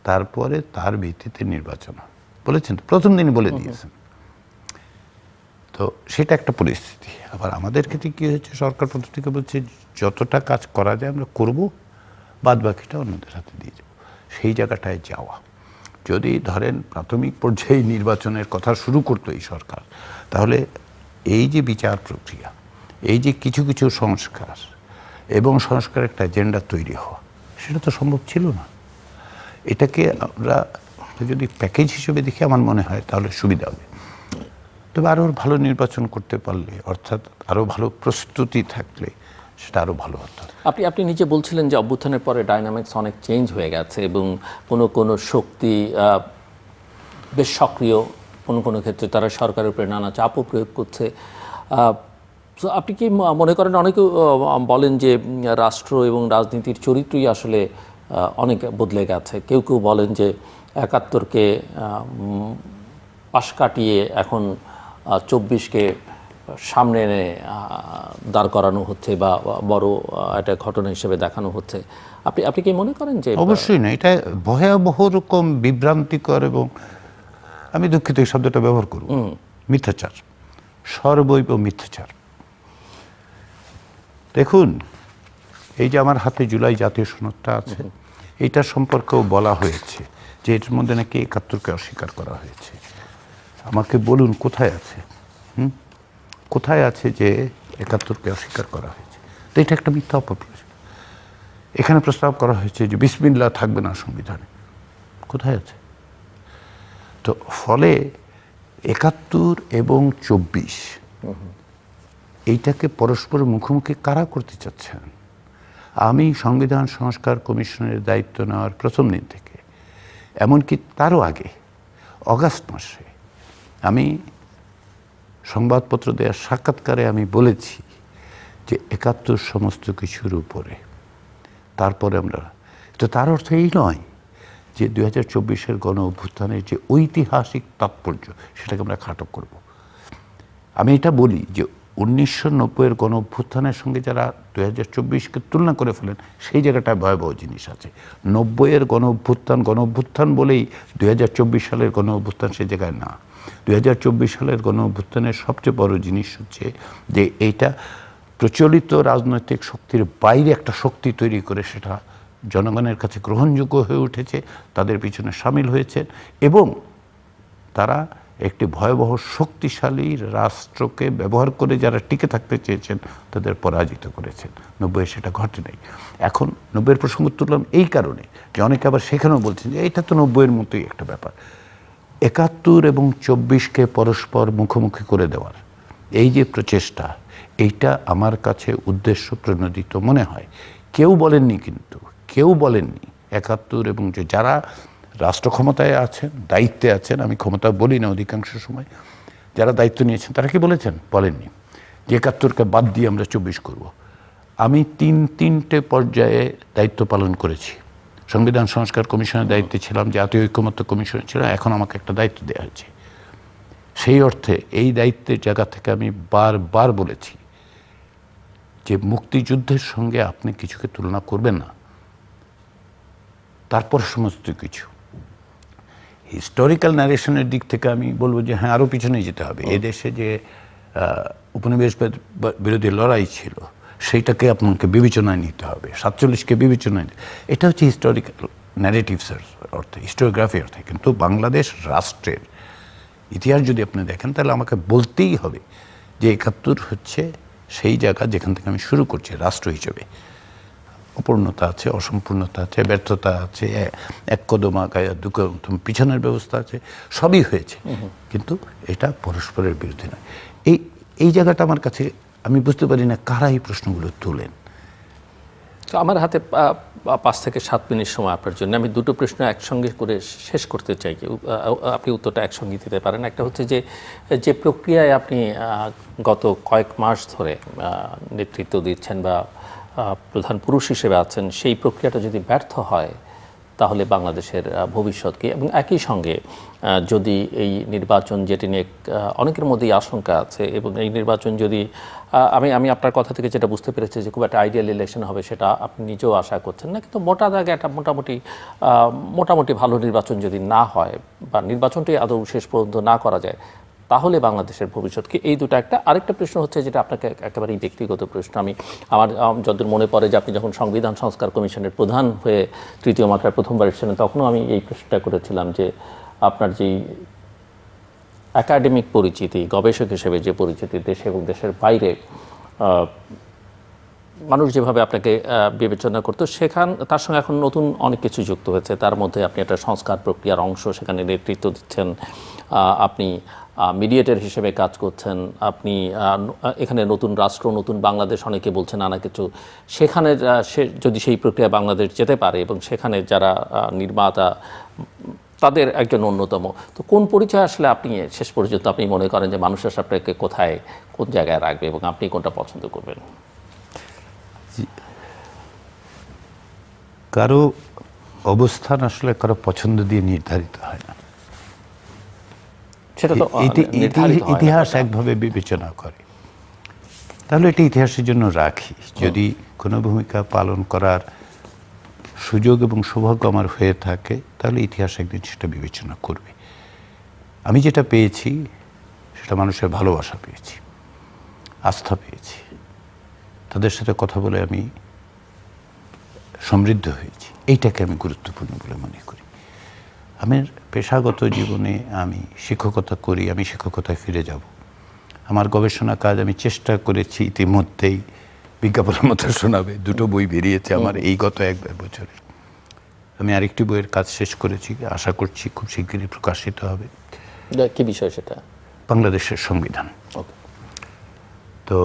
তারপরে তার ভিত্তিতে নির্বাচন বলেছেন, প্রথম দিনই বলে দিয়েছেন। তো সেটা একটা পরিস্থিতি। আবার আমাদের ক্ষেত্রে কী হয়েছে, সরকার প্রথম থেকে বলছে যতটা কাজ করা যায় আমরা করব, বাদ বাকিটা অন্যদের হাতে দিয়ে যাব। সেই জায়গাটায় যাওয়া, যদি ধরেন প্রাথমিক পর্যায়ে নির্বাচনের কথা শুরু করতো এই সরকার, তাহলে এই যে বিচার প্রক্রিয়া, এই যে কিছু সংস্কার এবং সংস্কার একটা এজেন্ডা তৈরি হওয়া, সেটা তো সম্ভব ছিল না। এটাকে আমরা যদি প্যাকেজ হিসেবে দেখি আমার মনে হয় তাহলে সুবিধা হবে। তবে আরও ভালো নির্বাচন করতে পারলে, অর্থাৎ আরও ভালো প্রস্তুতি থাকলে সেটা আরও ভালো হতো। আপনি নিজে বলছিলেন যে অভ্যুত্থানের পরে ডাইনামিক্স অনেক চেঞ্জ হয়ে গেছে এবং কোনো শক্তি বেশ সক্রিয়, কোনো ক্ষেত্রে তারা সরকারের উপরে নানা চাপও প্রয়োগ করছে। তো আপনি কি মনে করেন, অনেকে বলেন যে রাষ্ট্র এবং রাজনীতির চরিত্রই আসলে অনেক বদলে গেছে, কেউ বলেন যে ৭১কে পাশ কাটিয়ে এখন ২৪কে সামনে এনে দাঁড় করানো হচ্ছে বা বড় একটা ঘটনা হিসেবে দেখানো হচ্ছে। আপনি কি মনে করেন যে? অবশ্যই না, এটা ভয়াবহ রকম বিভ্রান্তিকর এবং আমি দুঃখিত এই শব্দটা ব্যবহার করব, মিথ্যাচার, সর্বৈব মিথ্যাচার। দেখুন, এই যে আমার হাতে জুলাই জাতীয় সনদটা আছে, এইটার সম্পর্কেও বলা হয়েছে যে এর মধ্যে নাকি ৭১কে অস্বীকার করা হয়েছে। আমাকে বলুন কোথায় আছে, কোথায় আছে যে ৭১কে অস্বীকার করা হয়েছে? তো এটা একটা মিথ্যা অপপ্রচার। এখানে প্রস্তাব করা হয়েছে যে বিসমিল্লাহ থাকবে না সংবিধানে, কোথায় আছে? তো ফলে ৭১ এবং ২৪ এইটাকে পরস্পর মুখোমুখি কারা করতে চাচ্ছেন? আমি সংবিধান সংস্কার কমিশনের দায়িত্ব নেওয়ার প্রথম দিন থেকে, এমনকি তারও আগে অগাস্ট মাসে আমি সংবাদপত্র দেওয়ার সাক্ষাৎকারে আমি বলেছি যে ৭১ সমস্ত কিছুর উপরে, তারপরে আমরা, তো তার অর্থ এই নয় যে ২০২৪-এর গণ অভ্যুত্থানের যে ঐতিহাসিক তাৎপর্য সেটাকে আমরা খাটো করব। আমি এটা বলি যে 1990-এর গণ অভ্যুত্থানের সঙ্গে যারা 2024-কে তুলনা করে ফেলেন, সেই জায়গাটায় ভয়াবহ জিনিস আছে। 90-এর গণ অভ্যুত্থান বলেই 2024 সালের গণ অভ্যুত্থান সেই জায়গায় না। 2024 সালের গণ অভ্যুত্থানের সবচেয়ে বড় জিনিস হচ্ছে যে এইটা প্রচলিত রাজনৈতিক শক্তির বাইরে একটা শক্তি তৈরি করে সেটা জনগণের কাছে গ্রহণযোগ্য হয়ে উঠেছে, তাদের পিছনে সামিল হয়েছে এবং তারা একটি ভয়াবহ শক্তিশালী রাষ্ট্রকে ব্যবহার করে যারা টিকে থাকতে চেয়েছেন তাদের পরাজিত করেছেন। 90-এ সেটা ঘটে নাই। এখন 90-এর প্রসঙ্গ তুললাম এই কারণে যে অনেকে আবার সেখানেও বলছেন যে এটা তো 90-এর মতোই একটা ব্যাপার। 71 এবং 24-কে পরস্পর মুখোমুখি করে দেওয়ার এই যে প্রচেষ্টা, এইটা আমার কাছে উদ্দেশ্য প্রণোদিত মনে হয়। কেউ বলেননি, কিন্তু কেউ বলেননি 71 এবং যারা রাষ্ট্র ক্ষমতায় আছেন, দায়িত্বে আছেন, আমি ক্ষমতা বলি না অধিকাংশ সময়, যারা দায়িত্ব নিয়েছেন তারা কি বলেছেন? বলেননি যে 71-কে বাদ দিয়ে আমরা 24 করব। আমি তিনটে পর্যায়ে দায়িত্ব পালন করেছি। সংবিধান সংস্কার কমিশনের দায়িত্বে ছিলাম, জাতীয় ঐকমত্য কমিশনে ছিলাম, এখন আমাকে একটা দায়িত্ব দেওয়া হয়েছে। সেই অর্থে এই দায়িত্বের জায়গা থেকে আমি বারবার বলেছি যে মুক্তিযুদ্ধের সঙ্গে আপনি কিছুকে তুলনা করবেন না। তারপর সমস্ত কিছু হিস্টোরিক্যাল ন্যারেশনের দিক থেকে আমি বলবো যে হ্যাঁ, আরও পিছনে যেতে হবে। এদেশে যে উপনিবেশ বিরোধী লড়াই ছিল সেইটাকে আপনাকে বিবেচনায় নিতে হবে, 47-কে বিবেচনায় নিতে। এটা হচ্ছে হিস্টোরিক্যাল ন্যারেটিভসের অর্থে, হিস্টোরিওগ্রাফির অর্থে। কিন্তু বাংলাদেশ রাষ্ট্রের ইতিহাস যদি আপনি দেখেন তাহলে আমাকে বলতেই হবে যে 71 হচ্ছে সেই জায়গা যেখান থেকে আমি শুরু করছি রাষ্ট্র হিসেবে। অপূর্ণতা আছে, অসম্পূর্ণতা আছে, ব্যর্থতা আছে, এক কদম আগায় দু কদম পিছনের ব্যবস্থা আছে, সবই হয়েছে, কিন্তু এটা পরস্পরের বিরুদ্ধে নয়। এই জায়গাটা আমার কাছে, আমি বুঝতে পারি না কারা এই প্রশ্নগুলো তোলেন। তো আমার হাতে 5 থেকে 7 মিনিট সময় আপনার জন্য। আমি দুটো প্রশ্ন একসঙ্গে করে শেষ করতে চাই, আপনি উত্তরটা একসঙ্গে দিতে পারেন। একটা হচ্ছে যে প্রক্রিয়ায় আপনি গত কয়েক মাস ধরে নেতৃত্ব দিচ্ছেন বা প্রধান পুরুষ হিসেবে আছেন, সেই প্রক্রিয়াটা যদি ব্যর্থ হয় তাহলে বাংলাদেশের ভবিষ্যৎ কি? এবং একই সঙ্গে যদি এই নির্বাচন, যেটি নিয়ে অনেকের মধ্যেই আশঙ্কা আছে, এবং এই নির্বাচন যদি আমি আপনার কথা থেকে যেটা বুঝতে পেরেছি যে খুব একটা আইডিয়াল ইলেকশন হবে সেটা আপনি নিজেও আশা করছেন না, কিন্তু মোটা দাগে একটা মোটামুটি ভালো নির্বাচন যদি না হয় বা নির্বাচনটি আদৌ শেষ পর্যন্ত না করা যায়, তাহলে বাংলাদেশের ভবিষ্যৎ কি? এই দুটো একটা। আরেকটা প্রশ্ন হচ্ছে যেটা আপনাকে একেবারেই ব্যক্তিগত প্রশ্ন। আমার যতদূর মনে পড়ে যে আপনি যখন সংবিধান সংস্কার কমিশনের প্রধান হয়ে তৃতীয় মাত্রায় প্রথমবার এসেছিলেন, তখনও আমি এই প্রশ্নটা করেছিলাম যে আপনার যেই একাডেমিক পরিচিতি, গবেষক হিসেবে যে পরিচিতি দেশে এবং দেশের বাইরে মানুষ যেভাবে আপনাকে বিবেচনা করতো, তার সঙ্গে এখন নতুন অনেক কিছু যুক্ত হয়েছে। তার মধ্যে আপনি একটা সংস্কার প্রক্রিয়ার অংশ, সেখানে নেতৃত্ব দিচ্ছেন, আপনি মিডিয়েটর হিসেবে কাজ করছেন, আপনি এখানে নতুন রাষ্ট্র, নতুন বাংলাদেশ অনেকে বলছেন নানা কিছু। সেখানে যদি সেই প্রক্রিয়া বাংলাদেশ যেতে পারে এবং সেখানে যারা নির্মাতা তাদের একজন অন্যতম, তো কোন পরিচয় আসলে আপনি শেষ পর্যন্ত আপনি মনে করেন যে মানুষ আপনাকে কোথায়, কোন জায়গায় রাখবে এবং আপনি কোনটা পছন্দ করবেন? কারো অবস্থান আসলে কারো পছন্দ দিয়ে নির্ধারিত হয় না, সেটা তো ইতিহাস একভাবে বিবেচনা করে। তাহলে এটা ইতিহাসের জন্য রাখি, যদি কোনো ভূমিকা পালন করার সুযোগ এবং সৌভাগ্য আমার হয়ে থাকে তাহলে ইতিহাস একদিন সেটা বিবেচনা করবে। আমি যেটা পেয়েছি সেটা মানুষের ভালোবাসা পেয়েছি, আস্থা পেয়েছি, তাদের সাথে কথা বলে আমি সমৃদ্ধ হয়েছি। এইটাকে আমি গুরুত্বপূর্ণ বলে মনে করি। আমার পেশাগত জীবনে আমি শিক্ষকতা করি, আমি শিক্ষকতায় ফিরে যাব। আমার গবেষণা কাজ আমি চেষ্টা করেছি, ইতিমধ্যেই বিজ্ঞাপনের মতো শোনাবে, 2টো বই বেরিয়েছে আমার এই গত 1 বছরে। আমি আরেকটি বইয়ের কাজ শেষ করেছি, আশা করছি খুব শিগগিরই প্রকাশিত হবে। কি বিষয় সেটা? বাংলাদেশের সংবিধান, তো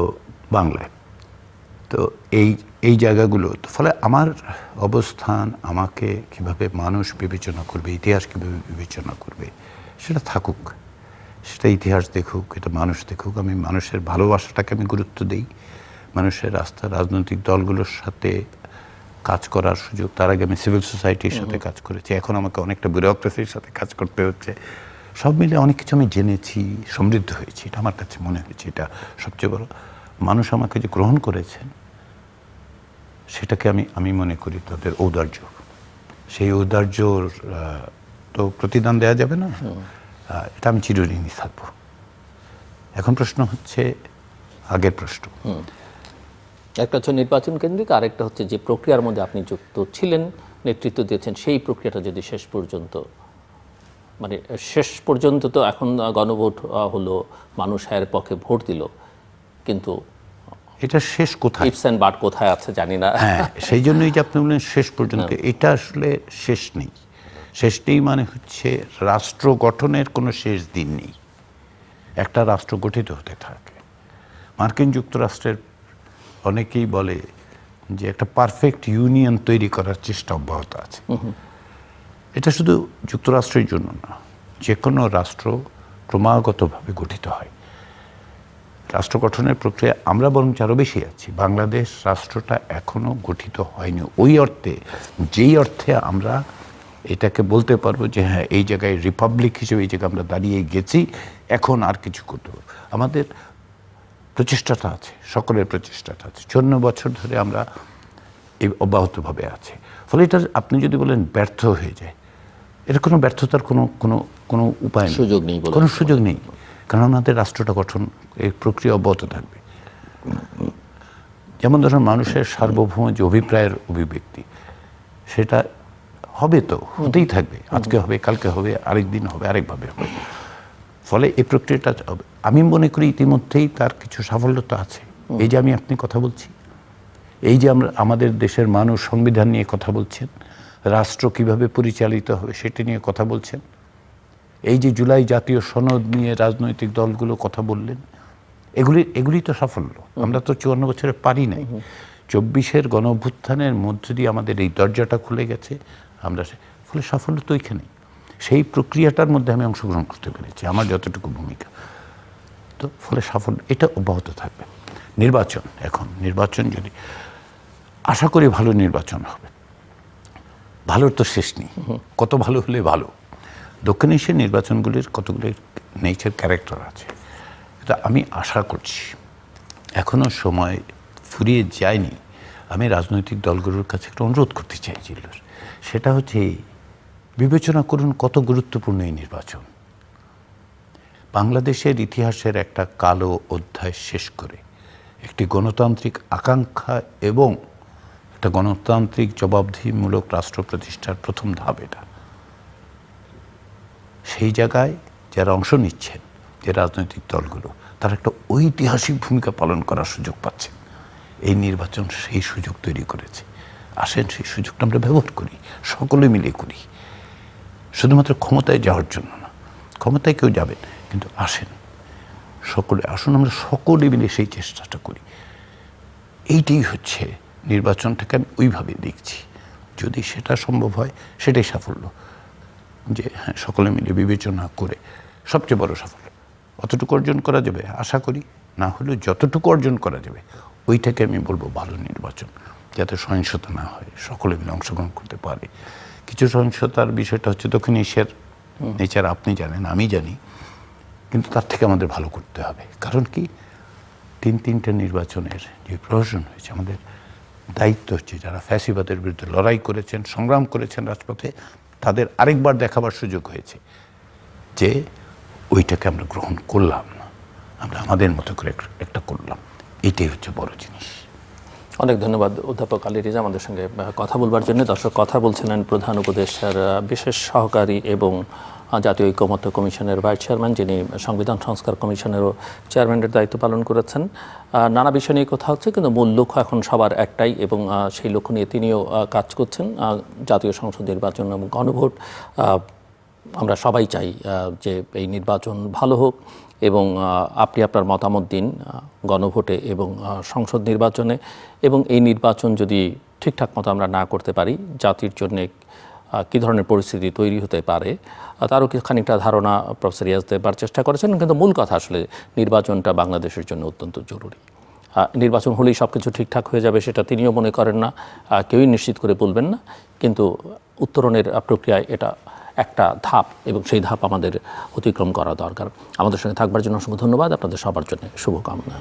বাংলায়। তো এই জায়গাগুলো, ফলে আমার অবস্থান, আমাকে কিভাবে মানুষ বিবেচনা করবে, ইতিহাস কিভাবে বিবেচনা করবে, সেটা থাকুক, সেটা ইতিহাস দেখুক, এটা মানুষ দেখুক। আমি মানুষের ভালোবাসাটাকে আমি গুরুত্ব দিই, মানুষের রাজনৈতিক দলগুলোর সাথে কাজ করার সুযোগ। তার আগে আমি সিভিল সোসাইটির সাথে কাজ করেছি, এখন আমাকে অনেকটা ব্যুরোক্রেসির সাথে কাজ করতে হচ্ছে। সব মিলে অনেক কিছু আমি জেনেছি, সমৃদ্ধ হয়েছি। এটা আমার কাছে মনে হয়েছে এটা সবচেয়ে বড়। মানুষ আমাকে যে গ্রহণ করেছেন সেটাকে আমি মনে করি তাদের ঔদার্য। সেই ঔদার্যর তো প্রতিদান দেওয়া যাবে না, এটা আমি চিরঋণী থাকবো। এখন প্রশ্ন হচ্ছে আগের প্রশ্ন, একটা হচ্ছে নির্বাচন কেন্দ্রিক, আরেকটা হচ্ছে যে প্রক্রিয়ার মধ্যে আপনি যুক্ত ছিলেন, নেতৃত্ব দিয়েছেন, সেই প্রক্রিয়াটা যদি শেষ পর্যন্ত, মানে শেষ পর্যন্ত তো এখন গণভোট হলো, মানুষ এর পক্ষে ভোট দিল, কিন্তু এটা শেষ কোথায়? ইপস অ্যান্ড বাট কোথায় আছে জানি না। হ্যাঁ, সেই জন্যই যে আপনি বললেন শেষ পর্যন্ত, এটা আসলে শেষ নেই। শেষ নেই মানে হচ্ছে রাষ্ট্র গঠনের কোনো শেষ দিন নেই। একটা রাষ্ট্র গঠিত হতে থাকে। মার্কিন যুক্তরাষ্ট্রের অনেকেই বলে যে একটা পারফেক্ট ইউনিয়ন তৈরি করার চেষ্টা অব্যাহত আছে। এটা শুধু যুক্তরাষ্ট্রের জন্য না, যে কোনো রাষ্ট্র ক্রমাগতভাবে গঠিত হয়। রাষ্ট্র গঠনের প্রক্রিয়া আমরা বরং আরও বেশি আছি। বাংলাদেশ রাষ্ট্রটা এখনো গঠিত হয়নি ওই অর্থে, যেই অর্থে আমরা এটাকে বলতে পারবো যে হ্যাঁ, এই জায়গায় রিপাবলিক হিসেবে এই জায়গায় আমরা দাঁড়িয়ে গেছি, এখন আর কিছু করতে হবে। আমাদের প্রচেষ্টাটা আছে, সকলের প্রচেষ্টাটা আছে। 54 বছর ধরে আমরা এই অব্যাহতভাবে আছে। ফলে এটা আপনি যদি বলেন ব্যর্থ হয়ে যায়, এটা কোনো ব্যর্থতার কোনো উপায় নেই, সুযোগ নেই, কোনো সুযোগ নেই। কারণ আমাদের রাষ্ট্রটা গঠন এই প্রক্রিয়া অব্যাহত থাকবে। যেমন ধরুন মানুষের সার্বভৌম যে অভিপ্রায়ের অভিব্যক্তি, সেটা হবে, তো হতেই থাকবে। আজকে হবে, কালকে হবে, আরেক দিন হবে, আরেকভাবে হবে। ফলে এই প্রক্রিয়াটা হবে। আমি মনে করি ইতিমধ্যেই তার কিছু সাফল্যতা আছে। এই যে আপনি কথা বলছি, এই যে আমরা আমাদের দেশের মানুষ সংবিধান নিয়ে কথা বলছেন, রাষ্ট্র কিভাবে পরিচালিত হবে সেটা নিয়ে কথা বলছেন, এই যে জুলাই জাতীয় সনদ নিয়ে রাজনৈতিক দলগুলো কথা বললেন, এগুলি তো সাফল্য। আমরা তো 54 বছরে পারি নাই। 24-এর গণ অভ্যুত্থানের মধ্য দিয়ে আমাদের এই দরজাটা খুলে গেছে। আমরা ফলে সাফল্য তো ওইখানেই। সেই প্রক্রিয়াটার মধ্যে আমি অংশগ্রহণ করতে পেরেছি, আমার যতটুকু ভূমিকা। তো ফলে সাফল্য এটা অব্যাহত থাকবে। নির্বাচন, এখন নির্বাচন যদি আশা করি ভালো নির্বাচন হবে। ভালোর তো শেষ নেই, কত ভালো হলে ভালো। দক্ষিণ এশিয়ার নির্বাচনগুলির কতগুলি নেচার ক্যারেক্টার আছে, এটা আমি আশা করছি। এখনও সময় ফুরিয়ে যায়নি। আমি রাজনৈতিক দলগুলোর কাছে একটা অনুরোধ করতে চাই, সেটা হচ্ছে বিবেচনা করুন কত গুরুত্বপূর্ণ এই নির্বাচন। বাংলাদেশের ইতিহাসের একটা কালো অধ্যায় শেষ করে একটি গণতান্ত্রিক আকাঙ্ক্ষা এবং একটা গণতান্ত্রিক জবাবদিহিমূলক রাষ্ট্র প্রতিষ্ঠার প্রথম ধাপ এটা। সেই জায়গায় যারা অংশ নিচ্ছেন, যে রাজনৈতিক দলগুলো, তারা একটা ঐতিহাসিক ভূমিকা পালন করার সুযোগ পাচ্ছেন। এই নির্বাচন সেই সুযোগ তৈরি করেছে। আসেন সেই সুযোগটা আমরা ব্যবহার করি, সকলে মিলে করি। শুধুমাত্র ক্ষমতায় যাওয়ার জন্য না, ক্ষমতায় কেউ যাবেন, কিন্তু আসেন সকলে, আসুন আমরা সকলে মিলে সেই চেষ্টাটা করি। এইটাই হচ্ছে নির্বাচনটাকে আমি ওইভাবে দেখছি। যদি সেটা সম্ভব হয় সেটাই সাফল্য। যে হ্যাঁ, সকলে মিলে বিবেচনা করে সবচেয়ে বড় সাফল্য অতটুকু অর্জন করা যাবে আশা করি, না হলেও যতটুকু অর্জন করা যাবে ওইটাকে আমি বলবো ভালো নির্বাচন। যাতে সহিংসতা না হয়, সকলে মিলে অংশগ্রহণ করতে পারে। কিছু সহিংসতার বিষয়টা হচ্ছে দক্ষিণ এশিয়ার নেচার, আপনি জানেন, আমি জানি, কিন্তু তার থেকে আমাদের ভালো করতে হবে। কারণ কি, তিনটা নির্বাচনের যে প্রহসন হয়েছে, আমাদের দায়িত্ব হচ্ছে যারা ফ্যাসিবাদের বিরুদ্ধে লড়াই করেছেন, সংগ্রাম করেছেন রাজপথে, তাদের আরেকবার দেখাবার সুযোগ হয়েছে যে ওইটাকে আমরা গ্রহণ করলাম না, আমরা আমাদের মতো করে একটা করলাম। এটাই হচ্ছে বড় জিনিস। অনেক ধন্যবাদ অধ্যাপক আলী রিজা আমাদের সঙ্গে কথা বলবার জন্য। দর্শক, কথা বলছিলেন প্রধান উপদেষ্টার বিশেষ সহকারী এবং জাতীয় ঐকমত্য কমিশনের ভাইস চেয়ারম্যান, যিনি সংবিধান সংস্কার কমিশনেরও চেয়ারম্যানের দায়িত্ব পালন করেছেন। নানা বিষয় নিয়ে কথা হচ্ছে, কিন্তু মূল লক্ষ্য এখন সবার একটাই, এবং সেই লক্ষ্য নিয়ে তিনিও কাজ করছেন। জাতীয় সংসদ নির্বাচন এবং গণভোট, আমরা সবাই চাই যে এই নির্বাচন ভালো হোক, এবং আপনি আপনার মতামত দিন গণভোটে এবং সংসদ নির্বাচনে। এবং এই নির্বাচন যদি ঠিকঠাক মতো আমরা না করতে পারি, জাতির জন্যে কী ধরনের পরিস্থিতি তৈরি হতে পারে তারও খানিকটা ধারণা প্রফেসর রিয়াজ দেবার চেষ্টা করেছেন। কিন্তু মূল কথা আসলে নির্বাচনটা বাংলাদেশের জন্য অত্যন্ত জরুরি। নির্বাচন হলেই সব কিছু ঠিকঠাক হয়ে যাবে সেটা তিনিও মনে করেন না, কেউই নিশ্চিত করে বলবেন না। কিন্তু উত্তরণের প্রক্রিয়ায় এটা একটা ধাপ, এবং সেই ধাপ আমাদের অতিক্রম করা দরকার। আমাদের সঙ্গে থাকবার জন্য অসংখ্য ধন্যবাদ, আপনাদের সবার জন্য শুভকামনা।